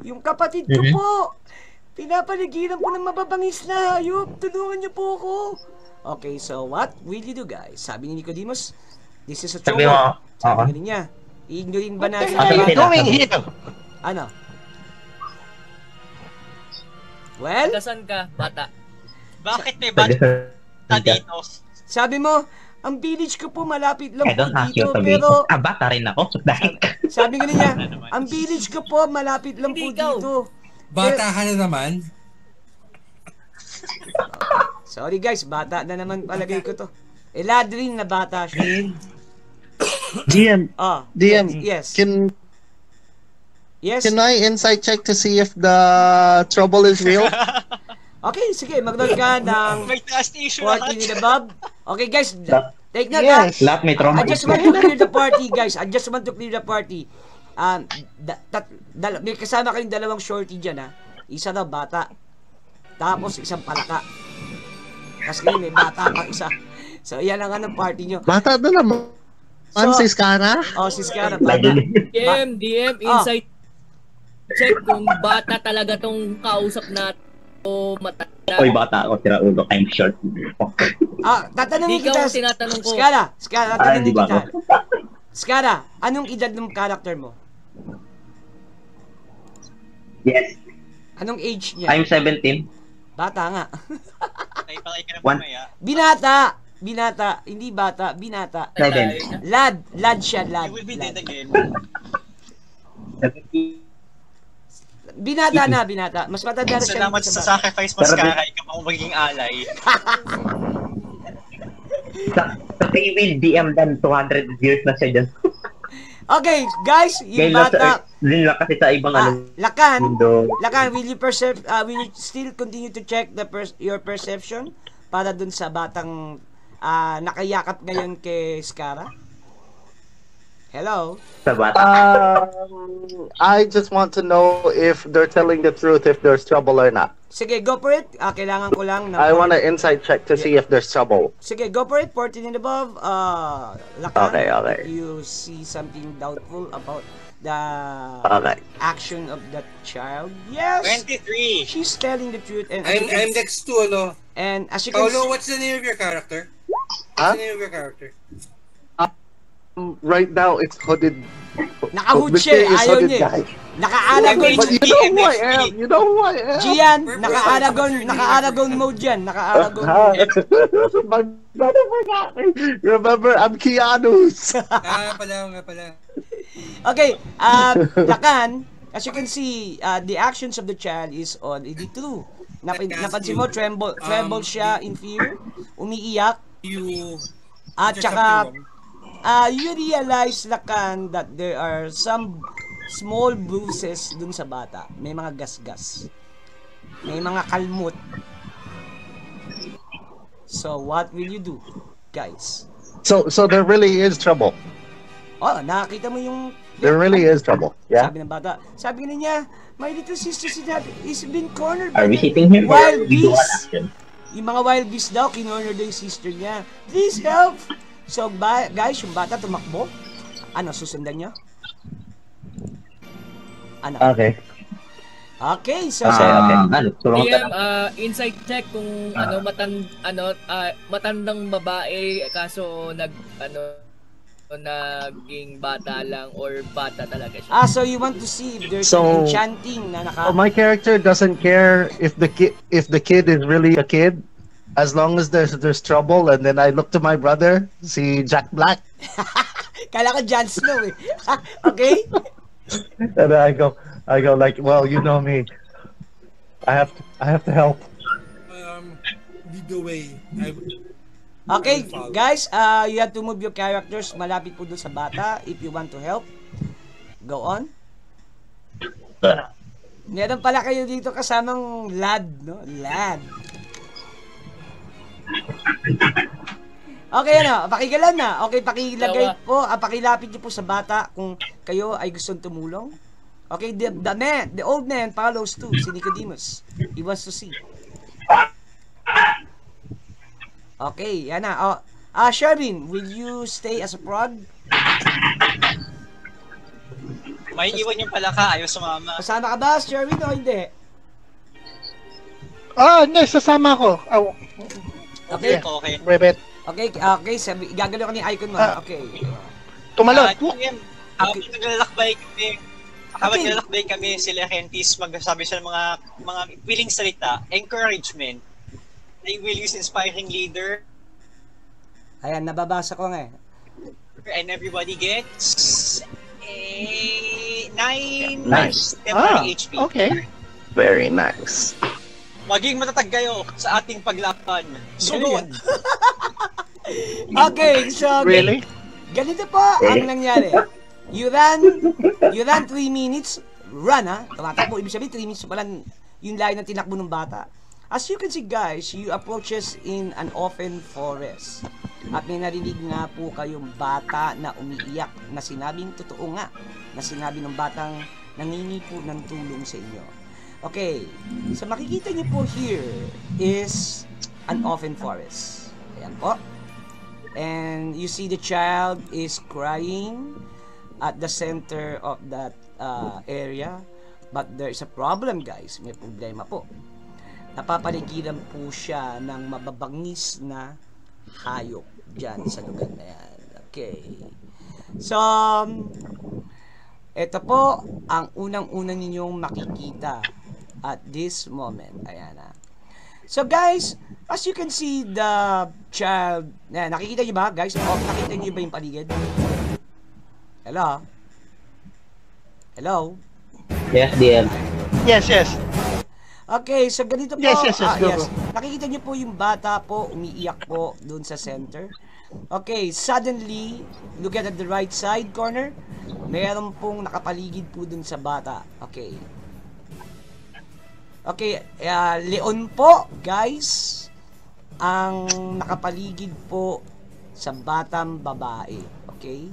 yung kapatid ko Mhm. po, pinapaligiran po ng mababangis na hayop. Tulungan niyo po ako. Okay, so what will you do, guys? Sabi ni Nicodemus, this is a Sabi trouble. mo, Sabi oo. nga niya, ignoring ba natin Ano ang yung bata? Going here. Ano? Well, Kasan ka, bata? Bakit may bata dito? sabi mo, ang village ko po malapit lang I po don't have dito, you to be. pero Bata rin ako. Dahil. sabi nga niya, ang village ko po malapit lang po Hindi ikaw. dito. Bata ka na naman. Sorry guys, bata na naman palagay ko to. Eladrin na bata siya. DM, Oh, DM, yes. Yes. can I insight check to see if the trouble is real? Okay, sige, mag-roll ka ng May trust issue 14 lahat. and above. Okay guys, take note Yes. Lahat may trauma. I just want to clear the party, guys. I just want to clear the party. May kasama kayong dalawang shorty dyan, ha? Isa daw, bata. Tapos, isang palaka. Tapos kayo, may bata pang isa. So, yan ang anong party nyo. Bata na naman. So- Si Skara? Oh, si Skara, bata. DM, insight. Check kung bata talaga tong kausap natin o matanda. Oy, bata ako. Tira ulo. I'm short. Tatanungin Ikaw kita. ang tinatanong ko. Skara, tatanungin Hindi ba kita. ako? Skara, anong edad ng character mo? Yes. Anong age niya? I'm 17. Bata nga. Patay ka na One. mamaya. Binata, hindi bata, binata. 7. Lad siya, lad. You will be lad. dead again. 17. Binata na, binata. Mas matanda na siya. Salamat dito sa bata. sacrifice mo, Skara. Ikaw ang magiging alay. Sa free will, DM dan 200 years na siya dyan. Okay, guys, yung Ngayon lang sa bata. Earth. Din lang kasi sa ibang Lakan, mundo. will you still continue to check your perception para dun sa batang nakayakap ngayon kay Skara? Hello? Sa bata. I just want to know if they're telling the truth, if there's trouble or not. Sige, go for it. Kailangan ko lang ng... I want to insight check to see if there's trouble. Sige, go for it. 14 and above. Lakan, Okay. you see something doubtful about the Okay. action of that child? Yes! 23! She's telling the truth. And I'm next to, and as you can Paolo, see, what's the name of your character? Huh? What's the name of your character? Right now, it's hooded. naka-hood siya. Mysterious Ayaw hooded niya. guy. Naka-Aragon. But you know who I am. You know who I am. Gian, naka-Aragon mode yan. Naka-Aragon mode. My brother forgot me. Remember, I'm Keanu's. Nga pala. Okay, Lakan, as you can see, the actions of the child is already true. Napansin mo, tremble siya in fear, umiiyak, You at there's saka, something wrong. you realize, Lakan, that there are some small bruises dun sa bata. May mga gasgas. May mga kalmot. So, what will you do, guys? So there really is trouble. Oh, nakakita mo yung... There really is trouble. Yeah. Sabi ng bata. Sabi niya, my little sister is been cornered Are by we the hitting him or wild we do an bees. action? Yung mga wild bees daw, kinorner daw yung sister niya. Please help! So, guys, yung bata tumakbo. Ano, susundan niyo? Ano? Okay. Okay, so... Ano, tulungan ka DM, lang. insight check kung matandang babae kaso naging bata lang or bata talaga siya. so you want to see if there's So- an enchanting na So my character doesn't care if the kid is really a kid, as long as there's trouble. And then I look to my brother, see Jack Black, Kala ko Jon Snow eh. Okay? and I go like, well, you know me, I have to help. Lead the way. Okay, guys, you have to move your characters malapit po doon sa bata if you want to help. Go on. Meron pala kayo dito kasamang lad, no? Lad. Okay, ano? Pakigalan na. Okay, pakilagay po, pakilapit niyo po sa bata kung kayo ay gustong tumulong. Okay, the old man follows too, si Nicodemus. He wants to see. Okay, yan na. Sherwin, will you stay as a prod? May iwan yung palaka, ayaw sumama. Kasama ka ba, Sherwin, o hindi? Hindi, sasama ako. Okay. Okay. Brevet. Okay, gagalaw ka ni icon mo. Okay. Tumalon. TM, habang naglalakbay kami, sila Kentis, magsasabi sa mga piling salita, encouragement. They will use inspiring leader. Ayan, nababasa ko nga eh. And everybody gets a 9 Nice. temporary HP. Okay. Very nice. Maging matatag kayo sa ating paglaban. Sunod! Okay, so Really? ganito po ang nangyari. You ran 3 minutes, tumatakbo, ibig sabihin 3 minutes pala yung layo na tinakbo ng bata. As you can see, guys, you approaches in an open forest. At may narinig nga po kayong bata na umiiyak, na sinabing totoo nga, na sinabi ng batang nangingi po ng tulong sa inyo. Okay, so makikita niyo po here is an open forest. Ayan po. And you see the child is crying at the center of that area. But there is a problem, guys. May problema po. Napapaligiran po siya ng mababangis na hayop dyan sa lugar na yan. Okay. So, ito po ang unang-unang ninyong makikita at this moment. Ayan na. So guys, as you can see the child, nakikita niyo ba guys? Nakikita niyo ba yung paligid? Hello? Hello? Yes, DM. Yes. Okay, so ganito po. Yes, go. Nakikita niyo po yung bata po, umiiyak po doon sa center. Okay, suddenly, look at the right side corner. Meron pong nakapaligid po doon sa bata. Okay. Okay, leon po, guys, ang nakapaligid po sa batang babae. Okay?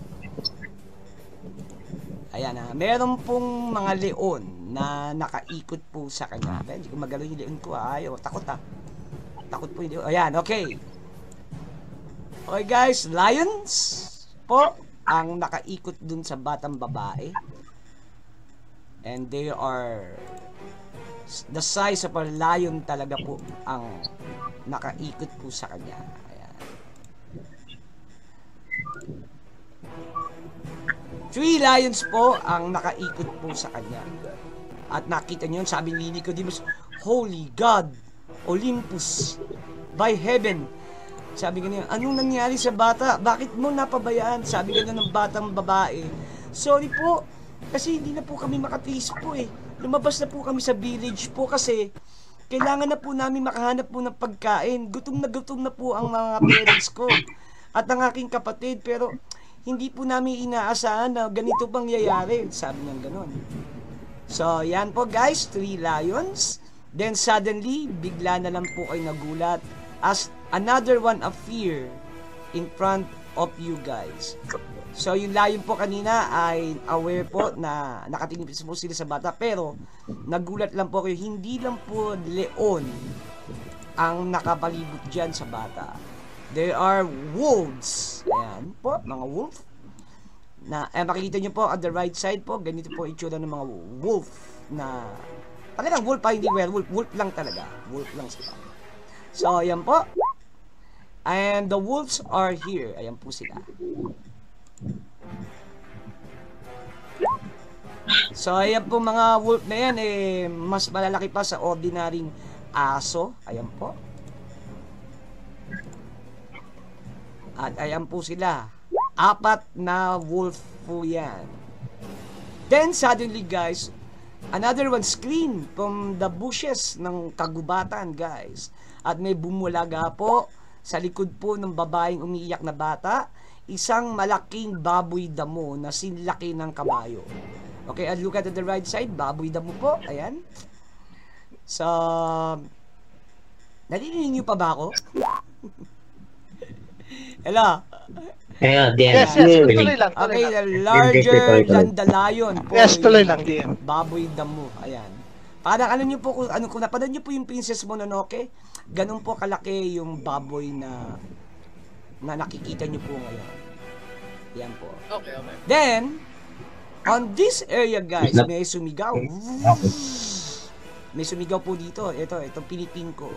Ayan na. Meron pong mga leon na nakaikot po sa kanya. Hindi ko magalaw yung leon ko. Ayaw, takot ha. Takot po yung leon. Ayan, okay. Okay guys, lions po ang nakaikot dun sa batang babae. And they are the size of a lion talaga po ang nakaikot po sa kanya. Ayan. 3 lions po ang nakaikot po sa kanya. At nakita niyo, sabi ni Nicodemus, Holy God, Olympus, by heaven. Sabi ganyan, anong nangyari sa bata? Bakit mo napabayaan? Sabi ganyan ng batang babae. Sorry po, kasi hindi na po kami makatiis po eh. Lumabas na po kami sa village po kasi kailangan na po namin makahanap po ng pagkain. Gutom na po ang mga parents ko at ang aking kapatid, pero hindi po namin inaasahan na ganito pang yayari. Sabi niya gano'n. So, yan po guys, 3 lions. Then suddenly, bigla na lang po kayo nagulat as another one appear in front of you guys. So, yung lion po kanina ay aware po na nakatingin po sila sa bata, pero nagulat lang po kayo, hindi lang po leon ang nakapalibot dyan sa bata. There are wolves. Ayan po, mga wolf. Makikita nyo po at the right side po, ganito po itsura ng mga wolf na talagang wolf pa, hindi werewolf. Wolf lang talaga. Wolf lang sila. So, ayan po. And the wolves are here. Ayan po sila. So, ayan po mga wolf na yan, mas malalaki pa sa ordinaryong aso. Ayan po. At ayan po sila. 4 na wolf po yan. Then, suddenly guys, another one scream from the bushes ng kagubatan guys. At may bumulaga po sa likod po ng babaeng umiiyak na bata, isang malaking baboy damo na sinlaki ng kabayo. Okay, and look at the right side, baboy damo po, ayan. So, narinig niyo pa ba ako? Hello? Yes, tuloy lang. Okay, the larger than the lion po. Yes, tuloy lang, DM. Baboy damo, ayan. Parang alam niyo po kung napanood niyo po yung Princess Mononoke, ganun po kalaki yung baboy na nakikita niyo po ngayon. Yan po. Okay. Then, on this area guys, may sumigaw. May sumigaw po dito. Itong pinipin ko.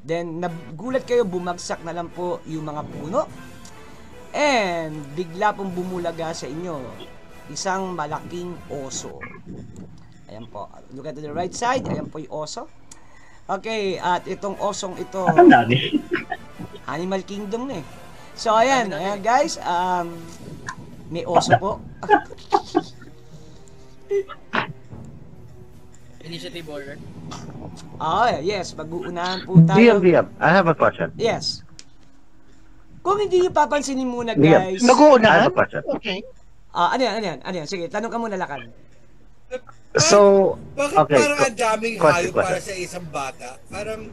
Then, nagulat kayo, bumagsak na lang po yung mga puno. And, bigla pong bumulaga sa inyo isang malaking oso. Ayan po. Look at the right side. Ayan po yung oso. Okay, at itong osong ito, Animal Kingdom na eh. So, ayan guys. May oso po. Initiative order. Yes. Mag-uunahan po tayo. DM, I have a question. Yes. Kung hindi nyo papansinin muna guys. I Nag-uunahan? have a question. Okay. Ano yan? Sige, tanong ka muna Lakan. So, Bakit okay. parang ang daming Question. hayop para sa isang bata? Parang...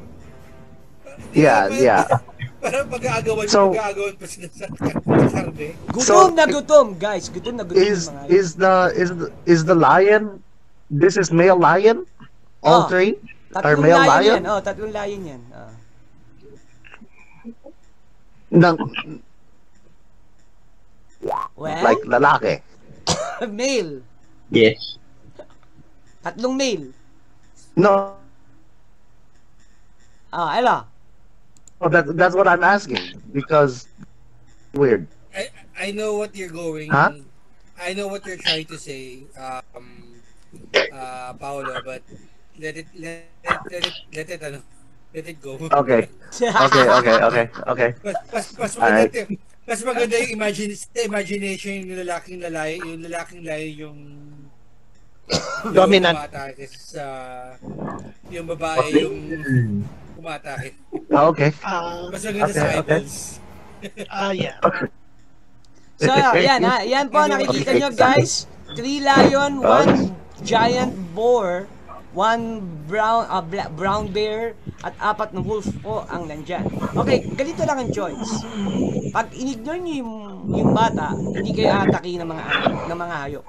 Yeah. Parang mag-aagawan pa sila sa karne. Gutom na gutom, guys. Gutom na gutom yung mga Is the lion? This is male lion. All 3 are male lion. Yan. Tatlong lion yan. Well, Like lalaki. male. Yes. Tatlong male. No. Ella. Oh, that's what I'm asking because weird. I know what you're going. Huh? I know what you're trying to say, Paolo, but let it go. Okay. Okay. Mas maganda yung imagination yung lalaking layo yung Dominant. umatake sa yung babae yung umatake. Okay. Mas maganda sa eyeballs. Yeah. So, yan po, nakikita nyo guys. 3 lion, 1 giant boar, 1 brown bear, at 4 na wolf po ang nandyan. Okay, ganito lang ang choice. Pag in-ignore nyo yung bata, hindi kayo atake ng mga hayop.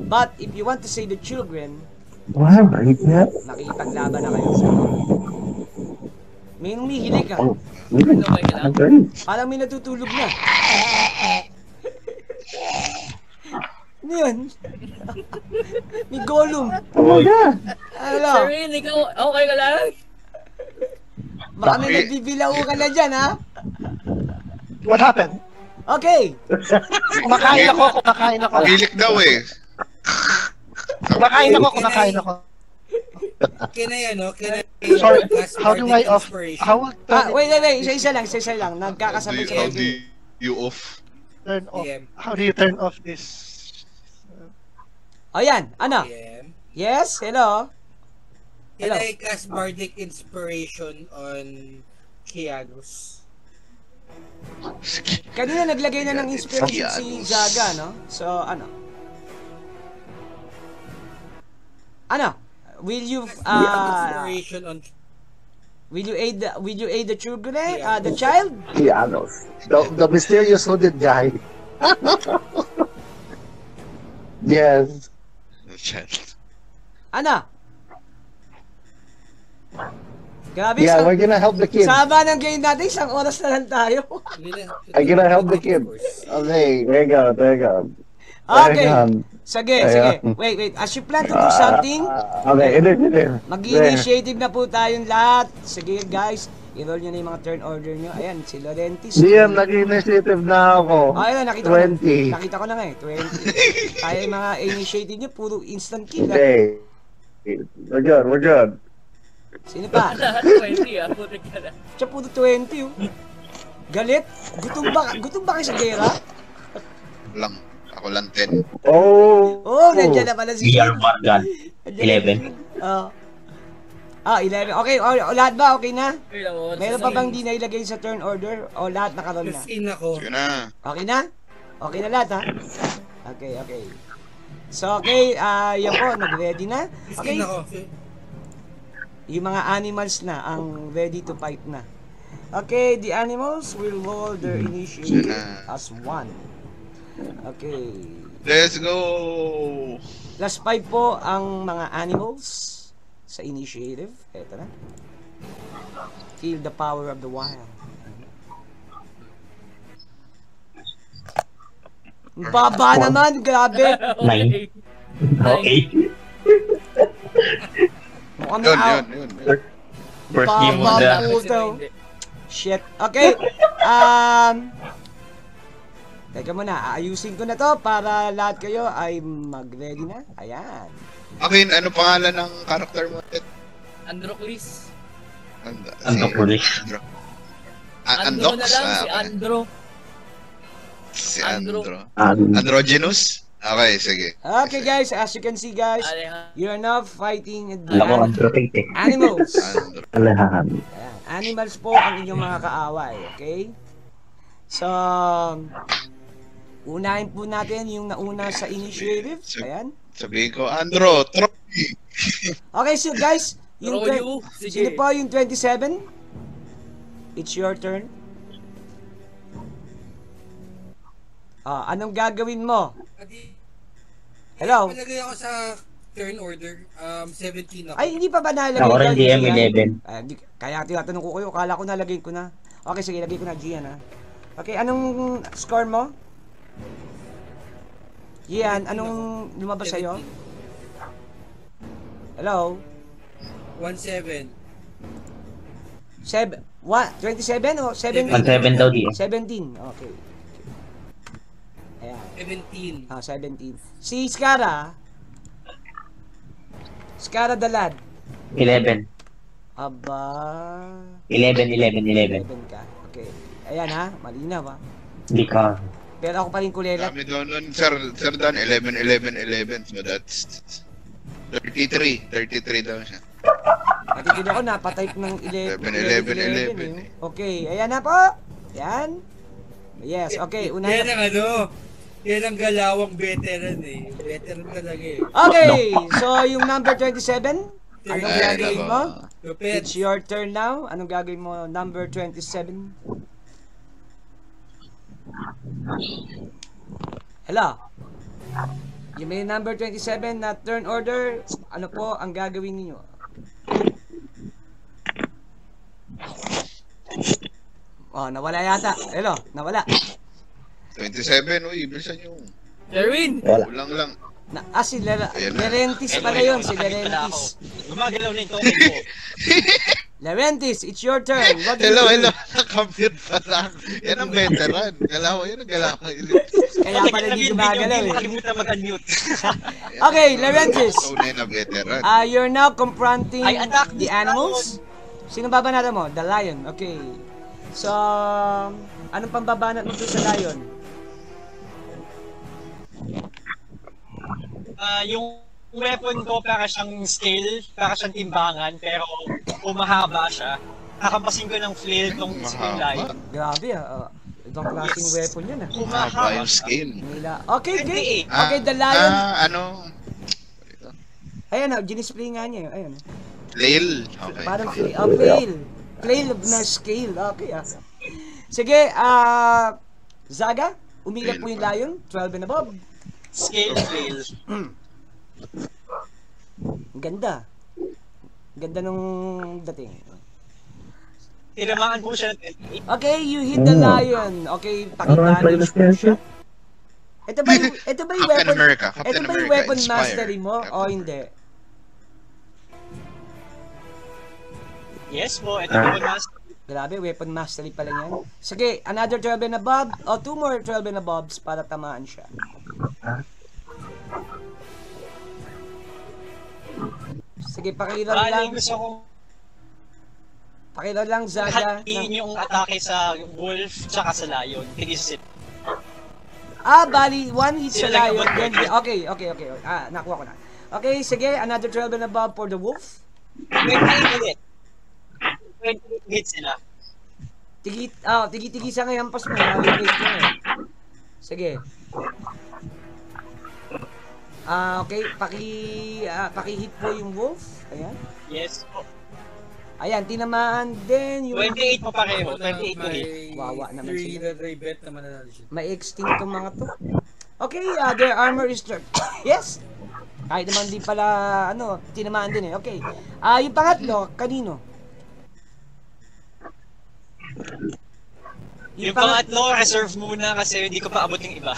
But, if you want to save the children, makikipaglaban na kayo. May humihilig ka. Parang may natutulog na. Ano yun? May Gollum. Oh my God. Ano? Sir, ikaw, okay ka lang? Baka may nagbibilaw ka na dyan, ha? What happened? Okay. Kumakain ako. Hilik daw eh. Kumakain ako. Can I Sorry, ask how do I off? inspiration? Wait. Wait. Isa lang. Nagkakasabay How sa do you off? Turn off. DM. How do you turn off this? O yan, ano? DM. Yes, hello? Can Hello. I cast Bardic Inspiration on Kianos? Kanina naglagay na ng inspiration si Zaga, no? So, ano? Ano? Will you Inspiration on will you aid the children, the child? Kianos. The mysterious hooded guy. Yes. Ano? Grabe, Yeah, we're gonna help the kid. Sama ng game natin, 1 oras na lang tayo. I'm gonna help the kid. Okay, there you go, there you go. Okay. There you go. Sige. Wait. As you plan to do Ah, something, Okay, it is. mag-initiative na po tayong lahat. Sige guys, i-roll nyo na yung mga turn order nyo. Ayan, si Laurentiis. DM, nag-initiative na ako. Ayun, nakita 20. ko na nga eh, 20. Tayo yung mga initiative nyo, puro instant kill. Okay. We're good. Sino pa? Lahat 20 putik ka na. Siya puro 20 oh. Galit? Gutom ba kayo sa gera? Lang. Ako lang 10. Oh, nandiyan na pala si VR Morgan. 11. 11. Okay, lahat ba? Okay na? Meron Meron pa bang di nailagay sa turn order? O lahat nakaroon na? 15 ako. Sige na. Okay na? Okay na lahat ha? Okay. So okay, yan po, nag-ready na. 15 Okay, ako. yung mga animals na ang ready to fight na. Okay, the animals will roll their initiative as 1. Okay. Let's go! Plus 5 po ang mga animals sa initiative. Eto na. Feel the power of the wild. Ang baba naman, grabe. 9. Okay. Mukhang Yun. First game mo baba na. puto. Shit. Okay. Teka muna, aayusin ko na to para lahat kayo ay mag-ready na. Ayan. Akin, ano pangalan ng karakter mo? Androclis. Androclis. Andro na lang, si Andro. Si Andro. Andro. Androgynous? Okay, sige. Okay guys, as you can see guys, you are now fighting the Alam ko, Androtate eh. animals. Andro. Alahan. Ayan. Animals po ang inyong mga kaaway, okay? So, unahin po natin yung nauna sa initiative. Ayan. Sabihin ko, Andro, trophy! Okay, so guys, yung Royo, sino sige. po yung 27? It's your turn. Anong gagawin mo? Hello? Palagay ako sa turn order. 17 ako. Ay, hindi pa ba nalagay Ako rin yan, DM Gian? 11. Kaya tinatanong ko kayo, kala ko nalagay ko na. Okay, sige, lagay ko na Gian ha. Okay, anong score mo? Gian, anong lumabas sa'yo? Hello? 17. 27 o 17? 17 daw di eh. 17, okay. Ayan. 17. 17. Si Skara Dalad. 11. Aba. 11. ka. Okay. Ayan ha, malinaw ha. Hindi ka. Pero ako pa rin kulelat. Kami doon nun, Sir Dan, 11. So that's 33 daw siya. Natitid ako, napatype ng 11. 11. Okay, ayan na po. Yan. Yes, okay. Yan Unahin ang yan ang galawang veteran eh. Veteran talaga eh. Okay, so yung number 27, anong Ay, gagawin mo? Lupit. It's your turn now. Anong gagawin mo, number 27? Hello? Yung may number 27 na turn order, ano po ang gagawin niyo? Oh, nawala yata. Hello, nawala. 27, uy, bilisan nyo. Erwin! Kulang lang. Si Ayan na. Laurentiis pala yun, si Laurentiis. Gumagalaw na yung token ko. Laurentiis, it's your turn. What do you Hello. do? Nakapit pa lang. Yan ang veteran. Yan ang galaw. Kaya pala hindi gumagalaw eh. Makalimutan mag-unmute. Okay, Laurentiis. Tunay na veteran. You're now confronting I attack the animals. Sino babanatan mo? The lion. Okay. So, anong pambabanat mo doon sa lion? Yung weapon ko para siyang scale, para siyang timbangan, pero umahaba siya. Kakampasin ko ng flail tong scale lion. Grabe ibang klaseng weapon yan Mahaba yung scale. Okay, okay. 28. Okay, the lion. Ano? Ayan ginisplay nga niya. Ayan. Flail. Okay. Parang flail. Flail na scale. Okay, Sige, Zaga, umilap po yung lion. 12 and above. Scale flail. Ganda. Ganda nung dating. Tinamaan po siya ng 28. Okay, you hit the lion. Okay, pakita niyo siya. Ito ba yung Captain weapon? America. Ito Captain ba yung America, weapon inspired. mastery mo o hindi? Yes po, ito po master. Grabe, weapon mastery pala yan. Sige, another 12 and above o 2 more 12 and aboves para tamaan siya. Sige, pakiram lang. Gusto kong Pakiram lang, Zaga. hatiin yung atake sa wolf tsaka sa lion. Hindi sa Bali, one hit sa Sila lion. lang Then, okay. Nakuha ko na. Okay, sige, another 12 and above for the wolf. 28 ulit. 28 hit sila. Tigi-tigi sa ngayon, pas mo. Wait ko na. Sige. Okay, paki-hit po yung wolf. Ayan. Yes po. Ayan, tinamaan din yung... 28 po pareho. 28 po hit. Wawa naman 3 sila. that I bet naman na siya. May extinct tong mga to. Okay, their armor is... Yes! Kahit naman di pala, tinamaan din eh. Okay. Yung pangatlo, kanino? Yung pangatlo, reserve muna kasi hindi ko pa abot yung iba.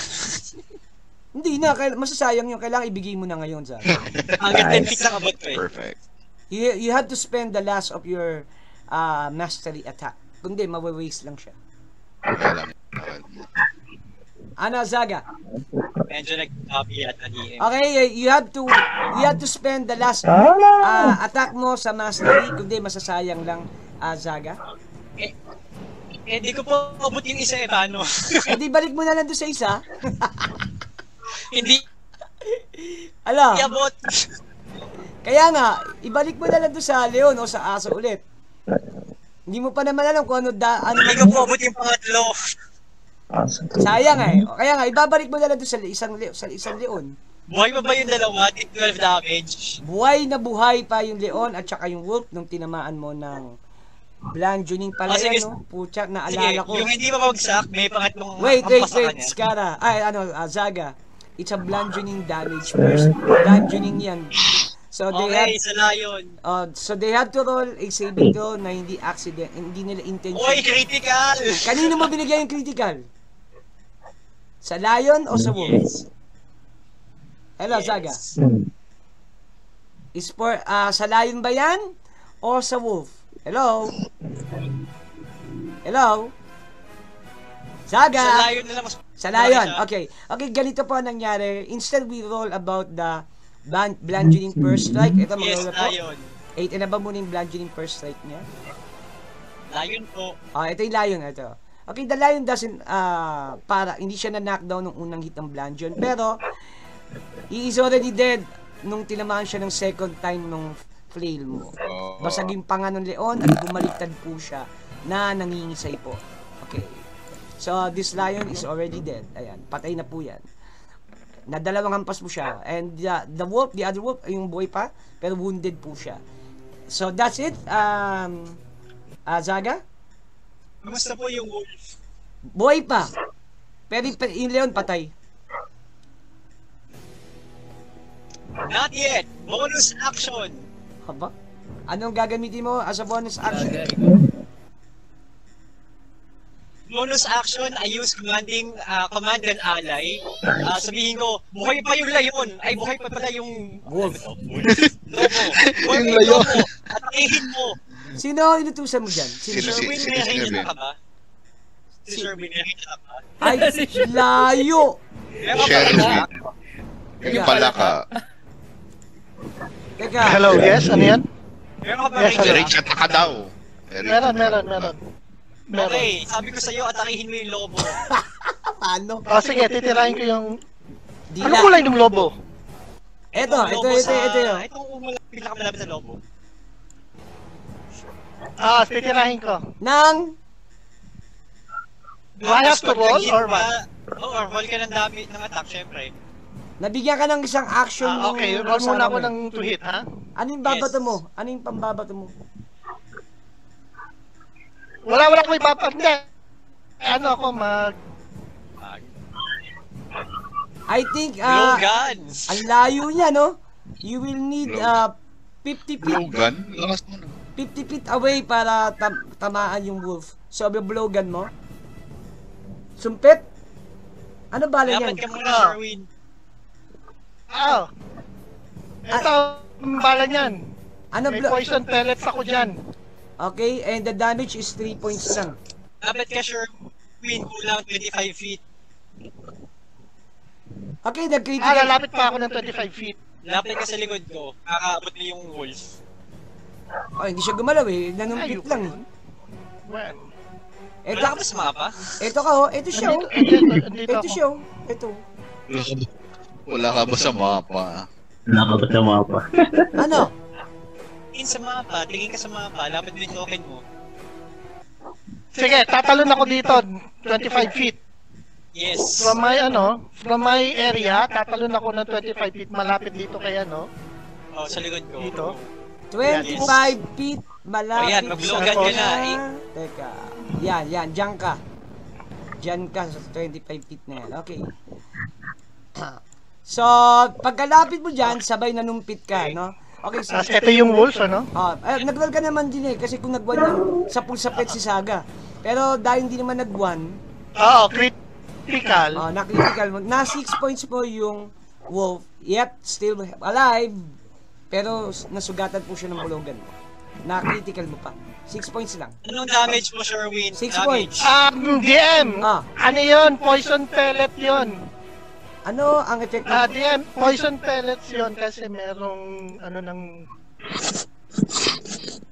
Hindi na, masasayang yun. Kailangan ibigay mo na ngayon, Zaga. Hanggang 10 feet lang abot ko eh. Perfect. You have to spend the last of your mastery attack. Kundi, mawawaste lang siya. Okay lang. Zaga? Medyo nag-copy yata ni Okay, you have to spend the last attack mo sa mastery. Kundi, masasayang lang, Zaga. Hindi ko po abot yung isa eh, paano? Di balik mo na lang doon sa isa. Hindi Ala. abot. Kaya nga, ibalik mo na lang doon sa leon o sa aso ulit. Hindi mo pa naman alam kung ano Hindi ko po abot yung pangatlo. sayang Kaya nga, ibabalik mo na lang doon sa isang leon. Buhay pa ba yung dalawa? 12 damage. Buhay na buhay pa yung leon at saka yung wolf nung tinamaan mo ng bludgeoning pala Sige, no? Pucha, Sige, naalala ko. yung hindi mabagsak, may pangatlong Wait, hampas sa kanya. Skara. Zaga. It's a bludgeoning damage first. Bludgeoning yan. So they have to roll a saving throw na hindi accident, hindi nila intention. Oy, critical! Kanino mo binigyan yung critical? Sa lion o sa wolf? Yes. Hello, Zaga. Is for sa lion ba yan o sa wolf? Hello? Hello? Zaga. Sa lion na lang mas... Sa lion. Okay. Okay, ganito po ang nangyari. Instead we roll about the bludgeoning first strike. Ito, Yes, mag-roll po. lion. 8 and above muna yung bludgeoning first strike niya. Lion po. Ito yung lion. Ito. Okay, the lion doesn't, hindi siya na-knockdown nung unang hit ng bludgeon. Pero, he is already dead nung tinamaan siya ng second time nung flail mo. Basag yung panga ng leon at bumaliktad po siya na nangingisay po. Okay. So, this lion is already dead. Ayan, patay na po yan. Nadalawang hampas po siya. And the wolf, the other wolf, yung boy pa, pero wounded po siya. So, that's it. Zaga? Kumusta po yung wolf? Boy pa. Pero yung leon patay. Not yet. Bonus action. Haba? Anong gagamitin mo as a bonus action? Bonus action, I use command and ally. Sabihin ko, buhay pa yung layon. Ay, buhay pa pala yung... Wolf. Lobo. Buhay pa yung lobo. Atakihin mo. Sino ang inutusan mo dyan? Si Sherwin, may range ka ba? Si Sherwin, may range ka ba? Ay, layo! Meron ka Sherwin. ba? Yung pala ka. Teka. Hello, yes? Ano yan? Meron ka ba Yes, range? Range attack ka daw. Meron. Okay, sabi ko sa'yo, atakihin mo yung lobo. Paano? Sige, titirahin ko yung... Ano Dila. kulay ng lobo? Ito. Itong pinakamalapit sa lobo. Titirahin ko. Nang Do I have to roll or what? Or roll ka ng dami ng attack, syempre. nabigyan ka ng isang action Okay, nung roll muna kasama ako mo. ng to hit, ha? Ano yung babato Yes. mo? Ano yung pambabato mo? Wala ko ipapagda. Ano ako I think, Blow guns! ang layo niya, no? You will need 50 Blue feet, gun? Lakas mo na. 50 feet away para tamaan yung wolf. So, blowgun mo. Sumpit? Ano bala Dapat niyan? ka muna, Sherwin. Ito, bala niyan. Ano May poison pellets ako dyan. Okay, and the damage is 3 points lang. Dapat ka, Sherwin, kulang 25 feet. Okay, nag-critical. Lalapit pa ako ng 25 feet. Lapit ka sa likod ko, kakaabot mo yung wolf. Oh, hindi siya gumalaw eh. Nanumpit lang eh. Well, Eto, Wala ka ba sa mapa? eto ka oh. Eto siya oh. andito Eto ako. siya oh. Eto. Wala ka ba sa mapa? Nakabot sa mapa. Ano? Tingin sa mapa, tingin ka sa mapa, lapit mo yung token mo. Sige, tatalon ako dito. 25 feet. Yes. From my area, tatalon ako ng 25 feet. Malapit dito kay Oh, sa likod ko. Dito. 25 feet malapit. Oh, yan, mag-blogan ka na. Teka. Yan, diyan ka. Diyan ka sa 25 feet na yan. Okay. So, pagkalapit mo dyan, sabay nanumpit ka, no? Okay, so, Ito yung wolf, ano? nag-1 ka naman din eh, kasi kung nag-1 yan, sa pulsapet si Saga. Pero dahil hindi naman nag-1, Oo, critical. na-critical mo. Na 6 points mo yung wolf, yet still alive, pero nasugatan po siya ng bulugan. Na-critical mo pa. 6 points lang. Anong damage mo, Sherwin? 6 points. DM! Ah. Ano yun? Poison pellet yun. Ano ang effect? DM, poison pellets yun kasi merong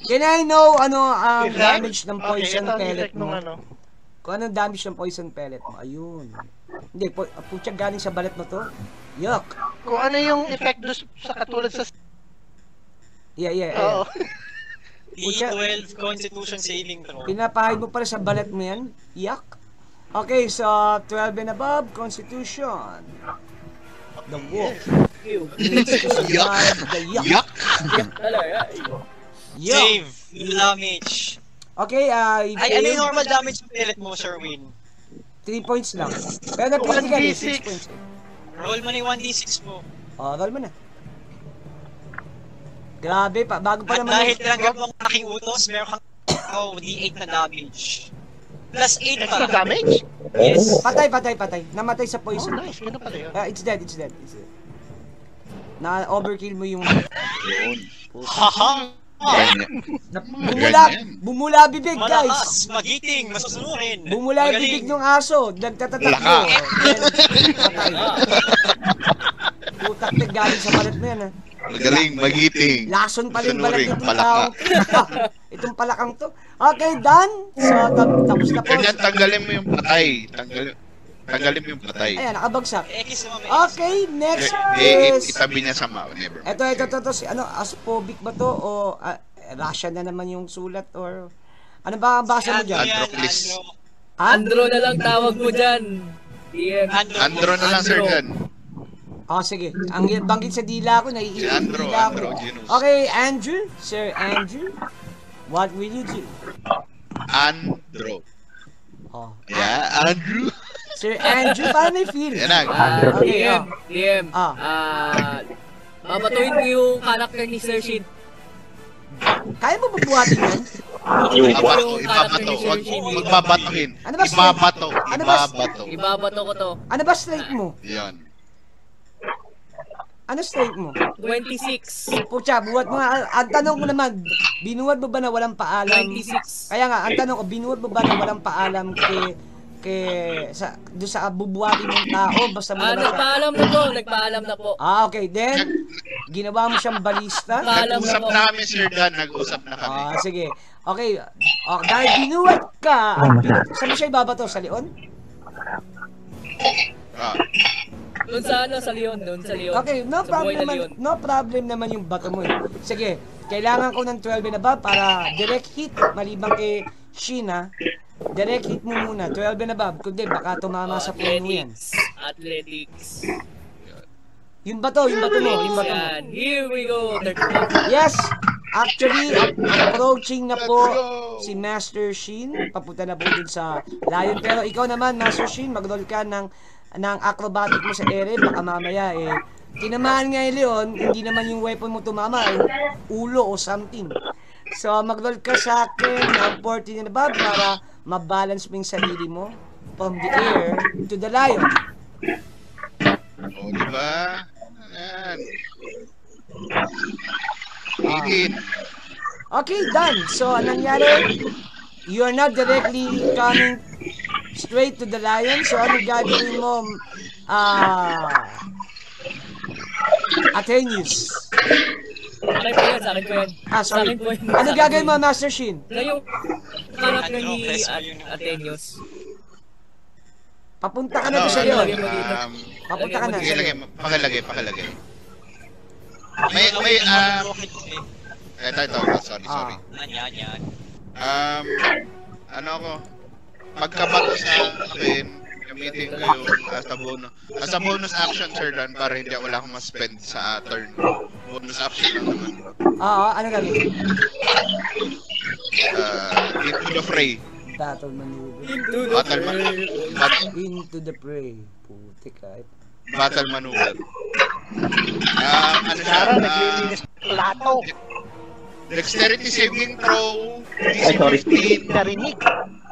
Can I know ano ang Effect? damage ng poison ito ang pellet effect mo? nung Kung anong damage ng poison pellet mo? Ayun. Hindi, putya galing sa balat mo to. Yuck. Kung ano yung effect doon sa katulad sa... Yeah. Oo. D12 Constitution saving throw. Pinapahid mo pala sa balat mo yan. Yuck. Okay, so 12 and above, Constitution. The wolf. Needs to survive the yuck. Yak! Yuck. Save! Full damage. Okay, Ay, ano yung normal damage ng pellet mo, Sherwin? 3 points lang. Pero na-critical eh, 1d6. 6 points. Roll mo na yung 1d6 mo. Roll mo na. Grabe pa, bago pa At naman. dahil tinanggap mo ang aking utos, meron kang D8 na damage. Plus 8 pa. Extra damage? Yes. Patay. Namatay sa Oh, poison. nice. Ganun pala yun. It's dead. Na-overkill mo yung... Yun. Haha! Ganyan. Bumula bibig, guys! Malakas, magiting, masusunurin. Bumula yung bibig ng aso. Nagtatatakbo. Patay. Putak galing sa balat mo yan, ha? Magaling, magiting. Lason pa rin balat Sunuring, itong palaka. tao. Itong palakang to. Okay, done. So, tapos na po. Ganyan, tanggalin mo yung patay. Tanggalin mo yung patay. Ayan, nakabagsak. X mo, Okay, next is... Itabi niya sa map. Never. Ito, si ano, asphobic ba to? O Russian na naman yung sulat? Or ano ba ang basa mo dyan? Androcles. Ha? Andro na lang tawag mo dyan. DM. Andro na lang, Sir Dan. Sige. Ang banggit sa dila ko, Si naiinig Andro, dila Andro, ko. Genus. Okay, Andrew. Sir Andrew. What will you do? Andro. Yeah, Andrew. Sir Andrew, paano may feel? Yan na. Okay, DM. Babatuhin ko yung character ni Sir Shin. Kaya mo babuhatin yan? Ibabato. Huwag magbabatuhin. Ano ba, Ibabato. ano ba, Ibabato ko to. ano ba strike mo? Yan. Ano strike mo? 26. Pucha, buhat mo nga. Ang tanong ko naman, binuhat mo ba na walang paalam? 26. Kaya nga, ang tanong ko, binuhat mo ba na walang paalam doon sa bubuhatin ng tao? Basta mo na siya. Nagpaalam na po. Okay. Then, ginawa mo siyang balista? Nag-usap na kami, Sir Dan. Nag-usap na kami. Sige. Okay. Dahil binuhat ka, saan mo siya ibabato? Sa leon? Doon sa ano, sa Leon, doon sa Leon. Okay, no Sa buhay na problem, Leon. no problem naman yung bato mo eh. Sige, kailangan ko ng 12 and above para direct hit, maliban kay Sheena. Direct hit mo muna, 12 and above. Kundi baka tumama sa puno mo yan. Athletics. Yung bato mo, yung bato mo. Yan. Here we go. 31. Yes! Actually, approaching na po si Master Sheen. Papunta na po dun sa Lion. Pero ikaw naman, Master Sheen, mag-roll ka ng acrobatic mo sa ere. Baka mamaya eh, tinamaan nga yung Leon, hindi naman yung weapon mo tumama, eh, ulo o something. So, mag-roll ka sa akin ng 14 and above para mabalance mo yung sarili mo from the air to the Lion. O, diba? Ayan. Higit. Okay, done. So, anong nangyari? You are not directly coming straight to the lion. So, ano gagawin mo? Athenius. Akin po yan, sa akin po yan. Ah, Sa sorry. akin po yan. Ano gagawin mo, Master Shin? Na yung harap na ni Athenius. Papunta ka na doon sa Leon. Um, Papunta ka na. pakilagay. May, ito, sorry. Yan. Ano ako, pagkabato sa akin, gamitin ko yung as a bonus action, Sir Dan, para hindi wala akong ma-spend sa turn. Bonus action lang naman. Oo, ano gagawin? Into the fray. Battle maneuver. Into the prey. Putik kahit. Battle maneuver. Ano siya? Sara, naglilinis ng plato. Dexterity saving throw. Ay, sorry. 15. Narinig.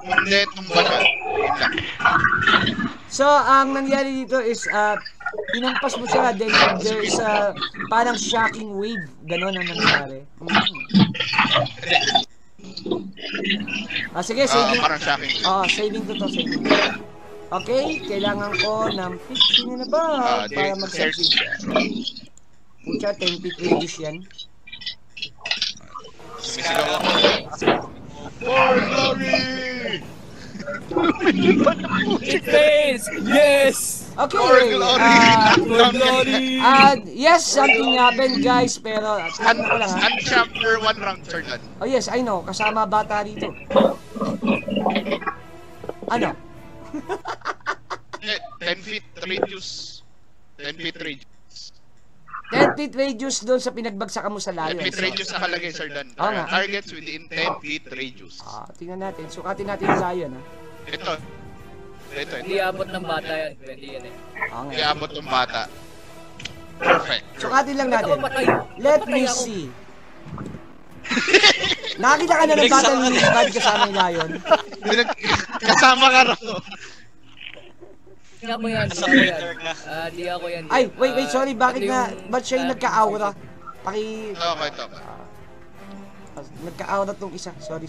Hindi, tumba siya. Yun lang. So, ang nangyari dito is, inampas mo siya, then there's parang shocking wave. Ganon ang nangyari. Sige, saving. Parang shocking. Saving ko to, saving ko. Okay, kailangan ko ng 15 na ba para mag-succeed siya. Pucha, 10 feet radius yan. Sumisigaw ako. For glory! Face! Yes! Okay, For glory! yes, something happened guys, pero ano ko lang ha. Chapter 1 rank, Sir Dan. Oh yes, I know, kasama bata rito. Ano? 10 feet radius. 10 feet radius. 10 feet radius doon sa pinagbagsakan mo sa layo. 10 feet radius nakalagay, Sir Dan. Oo nga. Targets within 10 feet radius. Tingnan natin. Sukatin natin yung layo na. Ito. Hindi abot ng bata yan. Pwede yan eh. Hindi abot ng bata. Perfect. Sukatin lang natin. Patay. Let me see. Nakakita ka na ng battle ni Bad kasama yung lion? Kasama ka rin. Di ako yan. Di ako yan. Ay, wait, sorry. Bakit siya yung nagka-aura? Okay. Nagka-aura tong isa. Sorry.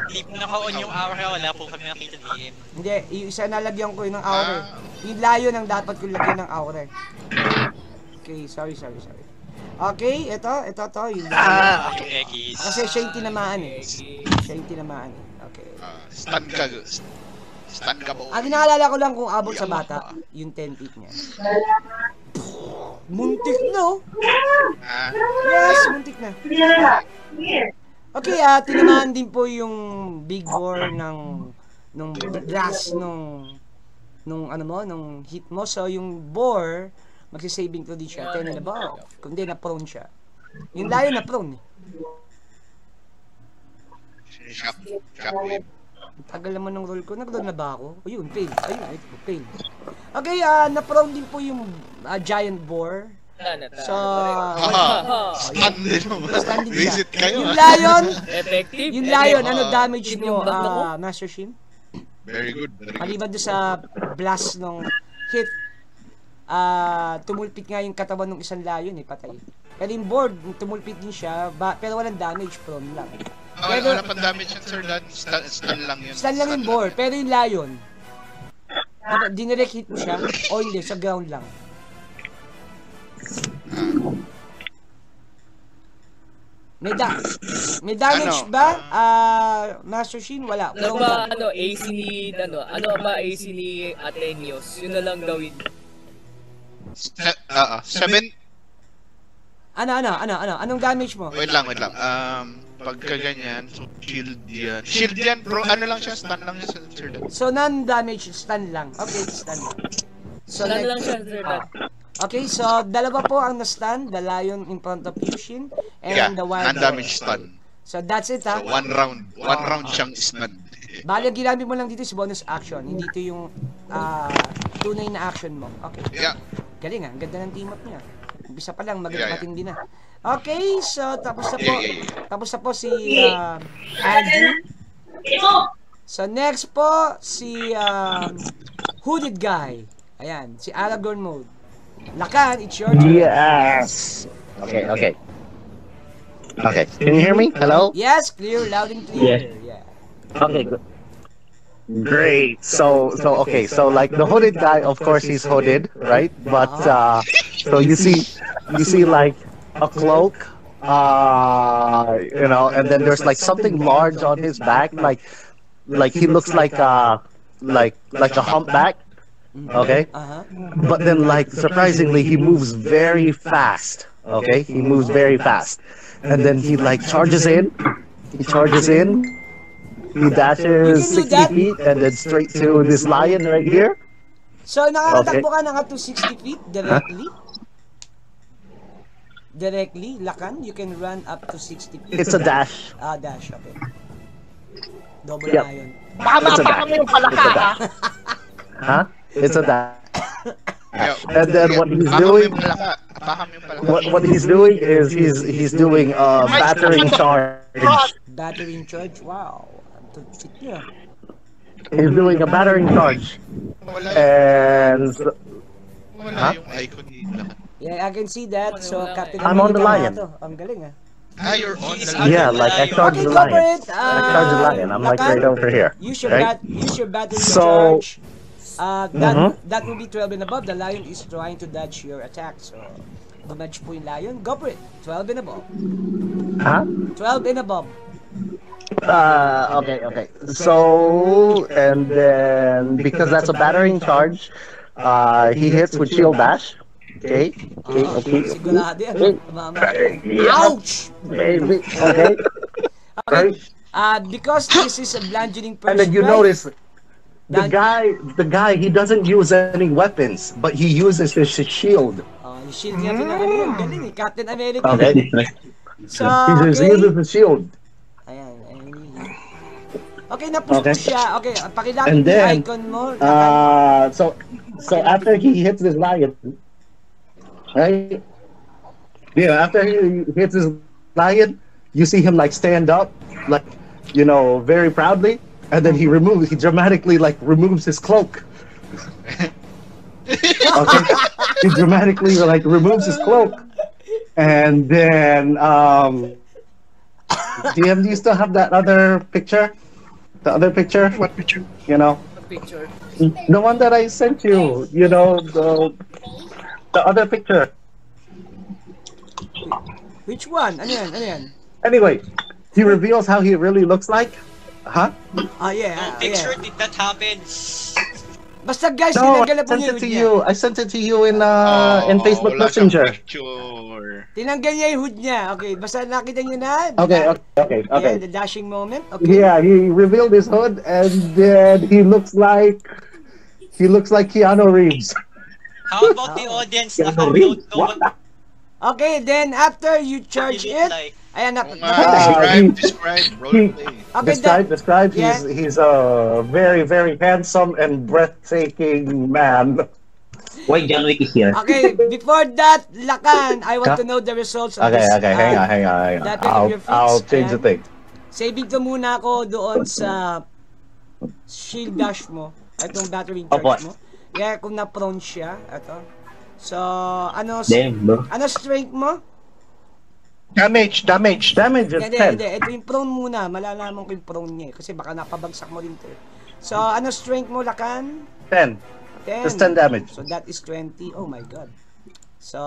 Hindi po naka-on yung aura, wala po kami nakita DM. Hindi, yung isa nalagyan ko yun ng aura. Yung lion ang dapat ko lagyan ng aura. Okay, sorry. Okay, ito, yung lion. X. Kasi siya yung tinamaan eh. Okay. Stun ka ba? Ang inaalala ko lang kung abot sa bata, yung 10 feet niya. Muntik na oh. Yes, muntik na. Okay, tinamaan din po yung big bore nung blast nung hit mo. So yung bore, magsisaving ko din siya, 10 and above. Kundi na-prone siya. Yung lion na-prone eh. Shockwave. Tagal naman ng roll ko. Nag-roll na ba ako? O yun, fail. Ayun, fail. Okay, na-prone din po yung giant boar. So, Stun din mo. stand din siya. Visit kayo. Yung lion, Effective. yung lion, ano damage mo, Master Shin? Very good. Maliban doon sa blast ng hit, tumulpit nga yung katawan ng isang lion eh, patay. Pero yung board, tumulpit din siya, pero walang damage, prone lang. Wala pang damage yun, Sir Dan. Stun lang yun. Stun lang yung board, pero yung lion, dinirect hit mo siya, o hindi, sa ground lang. May damage Ano? ba? Master Shin? Wala. Ano Prone ba, lang. AC ni, ano ba AC ni Athenios? Yun na lang gawin. 7. Anong damage mo? Wait lang. Pagka ganyan, so shield yan. Shield yan, bro. Ano lang siya? Stun lang siya, Sir Dan. So, non-damage, stun lang. Okay, stun lang. So, Stun lang siya, Sir Dan. Okay, so dalawa po ang na-stun. The lion in front of you, Shin, and Yeah, the wild non-damage boar. stun. So, that's it, ha? So, one round siyang stun. Bali, ang ginamit mo lang dito is bonus action. Hindi ito yung tunay na action mo. Okay. Yeah. Galing, ha? Ang ganda ng team up niya. Umpisa pa lang, Yeah. matindi na. Okay, so tapos na po. Yeah. Tapos na po si Andrew. So next po si hooded guy. Ayan, si Aragorn mode. Lakan, it's your turn. Yes. Okay. Can you hear me? Hello? Yes, clear, loud and clear. Yeah. Okay, good. Great. So like the hooded guy, of course he's hooded, right? But so you see like a cloak, and then there's like something large on his back, like he looks like a humpback. Okay. But then like surprisingly he moves very fast. Okay, he moves very fast, and then he like charges in. He dashes You can do 60 that. feet and then straight to this lion right here. So nakakatakbo ka na nga to 60 feet directly. Directly, Lakan, you can run up to 60 feet. It's a dash. Dash, okay. Double Yep. na yun. It's a dash. Huh? It's a dash. And then what he's doing, what he's doing is he's doing a battering charge. Battering charge, wow. Ang tugsit niya. He's doing a battering charge, and Wala yung icon ni Lakan. Yeah, I can see that. So, Captain I'm on the America na lion. to. Ang galing, ah. You're on the yeah, like I charge Okay, the go for lion. it. I charge the lion. I'm like Lakan, right over here. Use your, Right? use your battering So- charge. That will be 12 and above. The lion is trying to dodge your attack. So, dumage po yung lion. Go for it. 12 and above. Huh? 12 and above. Okay. So, and then because that's a battering charge, he hits with shield dash. Okay. Sigurado yan. Mama. Ouch! Baby. Okay. Okay. Because this is a bludgeoning person. And then you right? notice the guy, he doesn't use any weapons, but he uses his shield. Yung shield niya pinakaliyan. Galing eh. Captain America. Okay. So, He just okay. uses his shield. Ayan. Okay, na-push Okay. siya. Okay, pakilapit And yung then, icon mo. So after he hits this lion, right? Yeah, after he hits his lion, you see him like stand up, like, very proudly, and then he dramatically like removes his cloak. Okay, he dramatically like removes his cloak, and then DM, do you still have that other picture? The other picture? What picture? Picture. The one that I sent you, the other picture. Which one? Ano yan? Anyway, he reveals how he really looks like. Huh? Yeah. Picture did not happen. Basta guys, No, tinanggal I na po sent niya it to yung hood niya. you. I sent it to you in Facebook wala siyang Messenger. picture. Tinanggal niya yung hood niya. Okay, basta nakita niyo na. Okay. Yeah, the dashing moment. Okay. Yeah, he revealed his hood, and then he looks like Keanu Reeves. How about the audience na don't know what Okay, then after you charge you it, look like? ayan na. Describe roleplay. Okay, Describe. Yeah. He's a very, very handsome and breathtaking man. Why John Wick is here? Okay, before that, Lakan, I want to know the results of this. Hang on. that kind of your I'll fix. change the thing. Saving ko muna ako doon sa shield dash mo. Itong battering Opo. charge mo. Yeah, kung na-prone siya. Ito. So, ano Damn, bro. strength mo? Damage. Damage is Hindi. 10. Ito yung prone muna. Malalaman ko yung prone niya. Kasi baka napabagsak mo rin to. So, ano strength mo, Lakan? 10. 10. Just 10 damage. So, that is 20. Oh my god. So,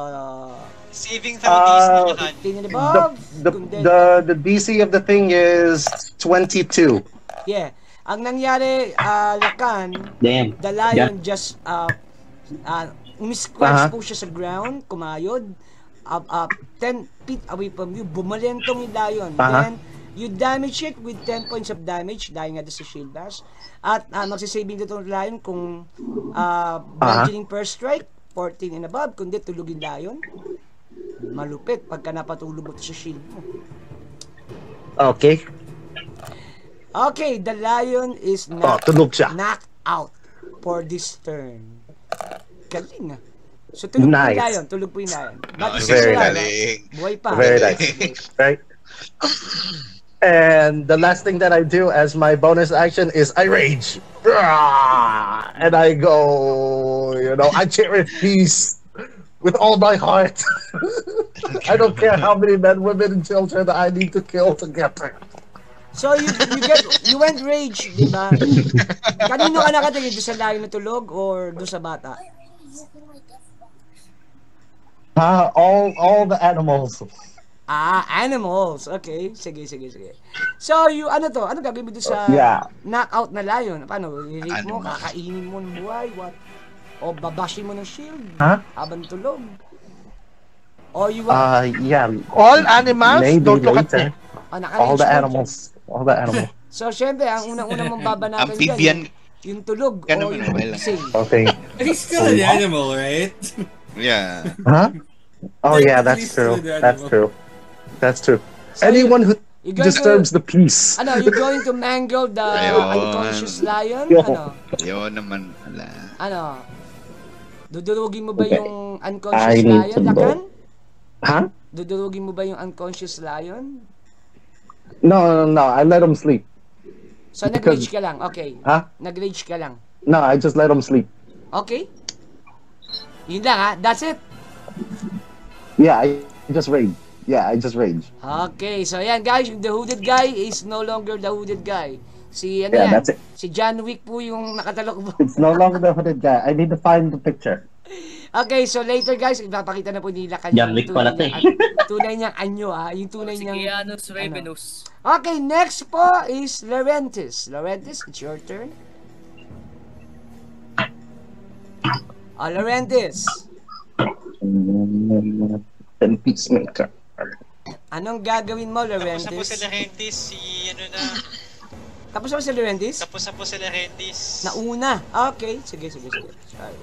Saving throw DC naman. 15 and above. The DC of the thing is 22. Yeah. Ang nangyari, Lakan, Damn. the lion just umiscratch po siya sa ground, kumayod, 10 feet away from you, bumalentong yung lion. Then, you damage it with 10 points of damage dahil nga sa shield bash. At magsisaving dito ng lion kung bludgeoning per strike, 14 and above, kundi tulog yung lion. Malupit pagka napatulog mo sa shield mo. Okay. Okay, the lion is tulog siya. knocked out for this turn. Galing ah. So tulog po yung lion, tulog po yung lion. But Very galing. buhay pa. Very nice. Right? And the last thing that I do as my bonus action is I rage. And I go, I cherish peace with all my heart. I don't care how many men, women, and children I need to kill to get there. So you went rage, di ba? Kanino ka nakatingin? Doon sa lion na tulog or doon sa bata? All the animals. Animals. Okay. Sige. So, ano gagawin mo doon sa knockout na lion? Paano? I-rape mo? Kakainin mo ng buhay? What? O babashin mo ng shield? Habang tulog? Or you want... All animals? Maybe Don't look at later. me. All the animals. So, syempre, ang unang-unang mong babanagan Amphibian. yung tulog o Ganun yung naman. gising. Okay. He's still an animal, right? Yeah. Huh? Oh yeah, that's true. That's true. So Anyone who to, disturbs the peace. You're going to mangle the unconscious lion? Yun naman. Dudurugin mo ba yung unconscious lion, Lakan? Huh? Dudurugin mo ba yung unconscious lion? No. I let him sleep. So, nag-rage ka lang. Okay. Huh? Nag-rage ka lang. No, I just let him sleep. Okay. Yun lang That's it. Yeah, I just rage. Okay, so yan guys, the hooded guy is no longer the hooded guy. Si that's it. Si John Wick po yung nakatalok mo. It's no longer the hooded guy. I need to find the picture. Okay, so later guys, ipapakita na po nila John Wick pala to tunay niyang anyo yung tunay niyang Cianus Ravenous. Okay, next po is Laurentis. Laurentis, it's your turn. Laurentis. Peacemaker. Anong gagawin mo, Laurentis? Tapos na po si Laurentis, Tapos na po si Laurentis? Tapos na po si Laurentis. Nauna. Okay, sige. Sorry.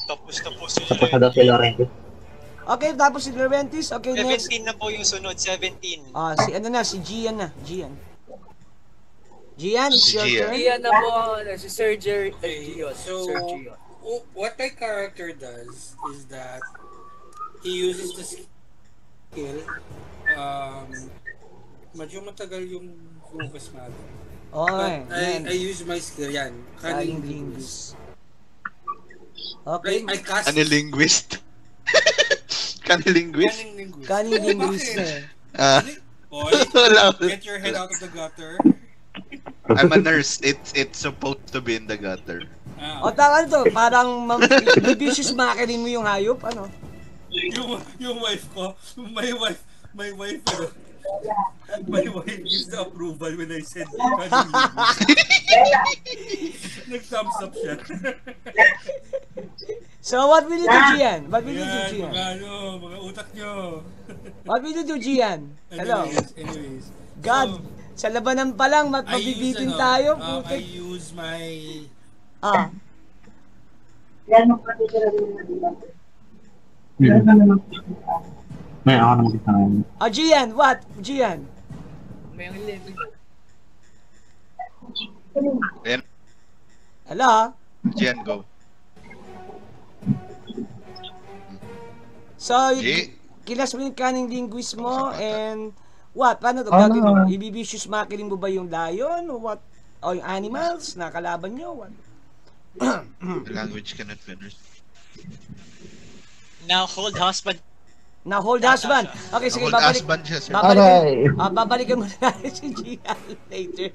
Tapos na po si Laurentis. Okay, tapos si Laurentis. Okay, 17 next. na po yung sunod, 17. Si Gian na. Gian, it's your turn. Gian na po, si Sergio. So, what my character does is that he uses the skill. Medyo matagal yung focus natin. Okay. I use my skill yan. Cunning linguist. Okay. I cast... Cunnilinguist? Cunnilinguist? Cunning linguist na Get your head out of the gutter. I'm a nurse. It's supposed to be in the gutter. Tama to. Parang vicious makirin mo yung hayop. Ano? Yung wife ko, my wife gives the approval when I said nag-thumbs up siya. So what will you do, Gian? Mga utak nyo. What will you do, Gian? Hello. Anyways. God, sa labanan pa lang, mabibitin tayo. I use my... May ako naman dito ngayon. Gian, what? Gian? May ang level. Hello? Gian, go. So, kilas mo yung cunning linguist mo and what? Paano to? Gagawin mo? Ibibicious makiling mo ba yung lion? O what? O yung animals na kalaban nyo? What? The language cannot finish. Now hold husband. Okay, sige, Hold babalik. husband siya, sir. Babalikan mo na si Gian later.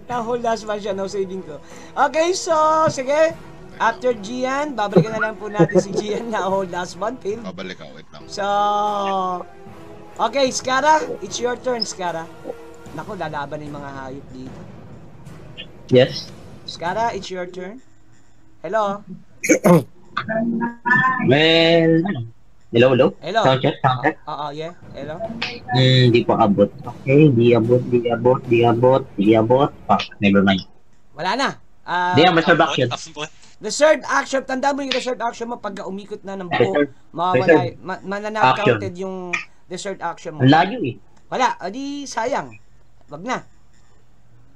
Now hold husband siya, no saving ko. Okay, so, sige. After Gian, babalikan na lang po natin si Gian na hold last one field. Babalik ako, wait lang. So, okay, Skara, it's your turn, Skara. Naku, lalaban na yung mga hayop dito. Yes. Skara, it's your turn. Hello? Well, hello, hello? Hello? Sound check, sound check. Oo, yeah. Hello? Di pa abot. Okay, di abot. Fuck, never mind. Wala na. Di, reserve action. Reserve action. Tanda mo yung reserve action mo pag umikot na ng buo. Mawawala. Mananap counted yung reserve action mo. Ang layo eh. Wala. Adi, sayang. Wag na.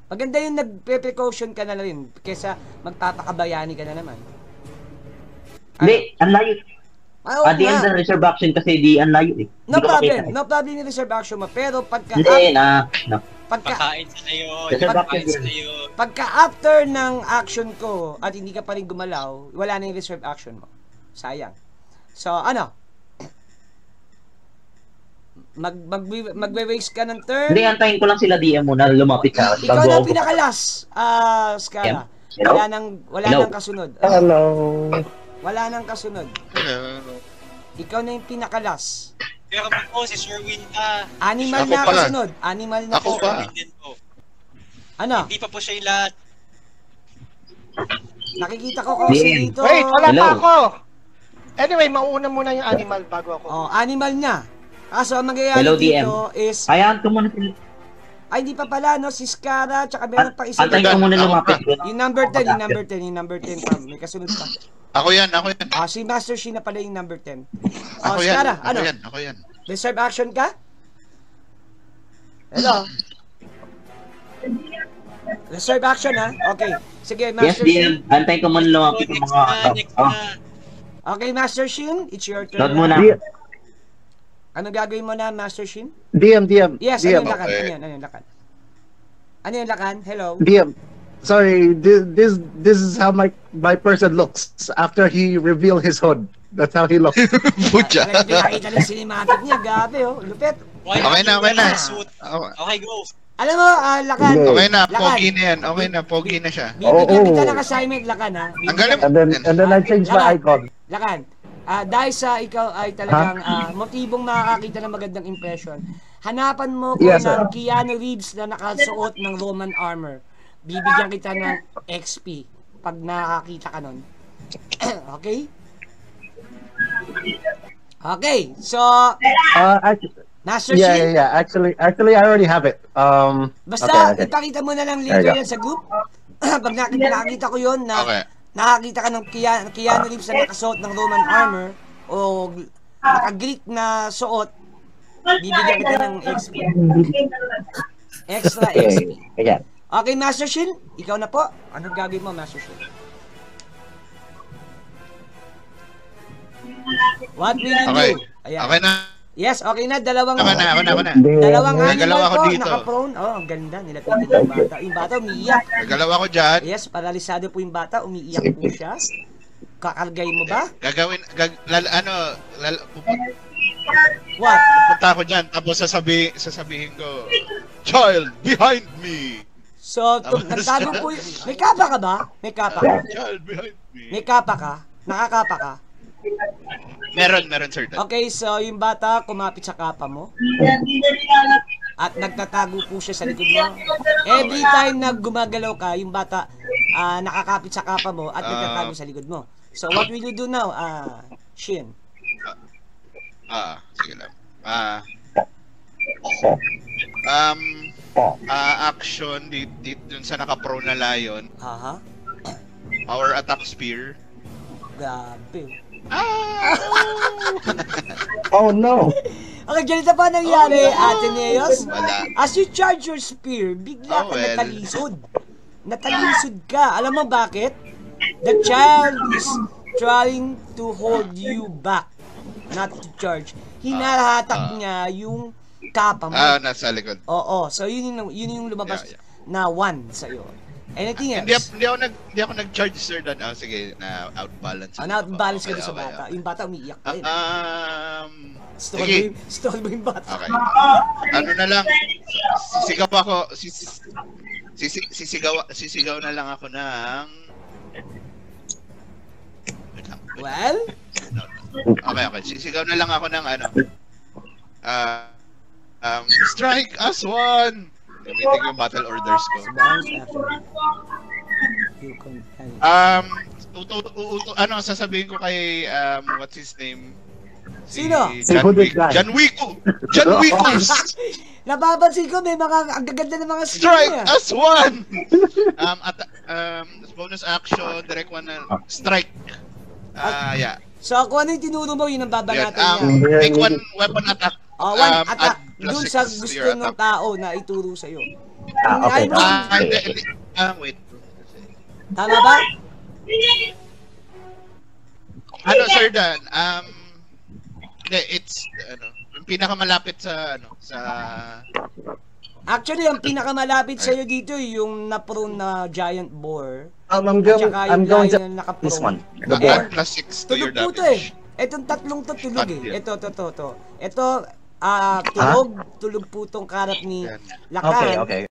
Maganda yung nagpe-precaution ka na rin kesa magpapakabayani ka na naman. Hindi, ang layo. At the end ng reserve action kasi ang layo eh. No problem. No problem yung reserve action mo. Pero pagka... Hindi, Pagkain sa iyo. Pagka after ng action ko at hindi ka pa rin gumalaw, wala na yung reserve action mo. Sayang. So, ano? Magwe-waste ka ng turn. Hindi, antayin ko lang sila DM muna lumapit ka. Ikaw na pinakalas, Skara. Wala nang kasunod. Hello. Wala nang kasunod. Ikaw na yung pinakalas. Pero po, si Sir Win pa. Animal na kasunod. Animal na ako pa. Ano? Hindi pa po siya yung lahat. Nakikita ko kasi dito. Wait, wala pa ako. Anyway, mauna muna yung animal bago ako. Oh, animal na. Kaso ang mangyayari dito is... Hayaan ko muna sila. Ay, hindi pa pala, no? Si Skara, tsaka meron pa isa. Antayin ko muna lumapit. Yung number 10 pa. May kasunod pa. Ako yan. Si Master Shi na pala yung number 10. Ako Skara, yan. Ako yan. Reserve action ka? Hello? Reserve action, ha? Okay. Sige, Master Shin. Yes, antayin ko muna lumapit yung mga... Okay, Master Shin, it's your turn. Load muna. Ano gagawin mo na, Master Shin? DM. Yes, DM. ano yung lakan? Ano yung lakan? Ano yung lakan? Hello? DM. Sorry, this is how my person looks after he revealed his hood. That's how he looks. Pucha. Nakita ng cinematic niya, gabi, oh. Lupit. Okay na. Okay, go. Alam mo, lakan. Okay na, pogi na yan. Okay na, pogi na siya. Bibigyan kita ng assignment, lakan, ha? Ang galing. And then I changed my icon. Lakan, dahil sa ikaw ay talagang motibong makakakita ng magandang impression, hanapan mo ko ng Keanu Reeves na nakasuot ng Roman armor. Bibigyan kita ng XP pag nakakita ka nun. Okay? Okay, so... Master Shin? Yeah. Actually, I already have it. Basta, ipakita mo na lang later yan sa group. Pag nakita ko yun na nakakita ka ng Keanu Reeves na nakasuot ng Roman armor o naka-Greek na suot, bibigyan kita ng XP. Extra XP. Okay, Master Shin, ikaw na po. Anong gagawin mo, Master Shin? What will you do? Ayan. Okay na. Yes, okay na. Dalawang Ako na. Dalawang Nagalaw animal ako po, dito. naka-prone. Oh, ang ganda. Nilapitin yung bata. Yung bata umiiyak. Nagalaw ako dyan. Yes, paralisado po yung bata. Umiiyak po siya. Kakargay mo ba? What? Pupunta ako dyan. Tapos sasabihin ko, child, behind me. So, nagtago po yung... May kapa ka ba? May kapa ka? Child, behind me. May kapa ka? Nakakapa ka? Meron, sir. Okay, so yung bata kumapit sa kapa mo. At nagtatago po siya sa likod mo. Every time na gumagalaw ka, yung bata nakakapit sa kapa mo at nagtatago sa likod mo. So what will you do now, Shin? Sige lang. Action dito dun sa naka-prone na lion. Our attack spear. Grabe. Oh no. Okay, ganito pa nangyari, Ateneos. Wala. As you charge your spear, bigla ka natalisod. Natalisod ka. Alam mo bakit? The child is trying to hold you back, not to charge. Hinahatak niya yung kapa mo. Nasa likod. Oo, so yun yung lumabas na 1 sa'yo. Anything else? Hindi ako nag-charge, sir, doon. Sige, na outbalance. Na-outbalance ka doon sa bata. Yung bata umiiyak pa rin. Sige. Stall mo yung bata. Okay. Ano na lang, sisigaw ako, sisigaw na lang ako ng Well? Okay. Sisigaw na lang ako ng ano. Strike as one! Gamitin ko yung battle orders ko. Ano sasabihin ko kay what's his name? Sino? John Wico! John Wico! Nababansin ko may mga ang gaganda ng mga Strike as one! Bonus action, direct one na strike. Yeah. So kung ano yung tinuro mo, yun ang babanatan niya. Make one weapon attack. One attack. Plus Doon 6 sa to gusto your ng attack. tao na ituro sa'yo. Okay. Wait. Tama ba? Ano, Sir Dan? It's yung pinakamalapit sa Actually, ang pinakamalapit sa'yo dito yung na-prone na giant boar. I'm going to this one. The boar. plus 6 to your Tulog po to damage. Etong tatlong to tulog eh. Yan. Ito. Tulog po tong karat ni Lakan. Okay.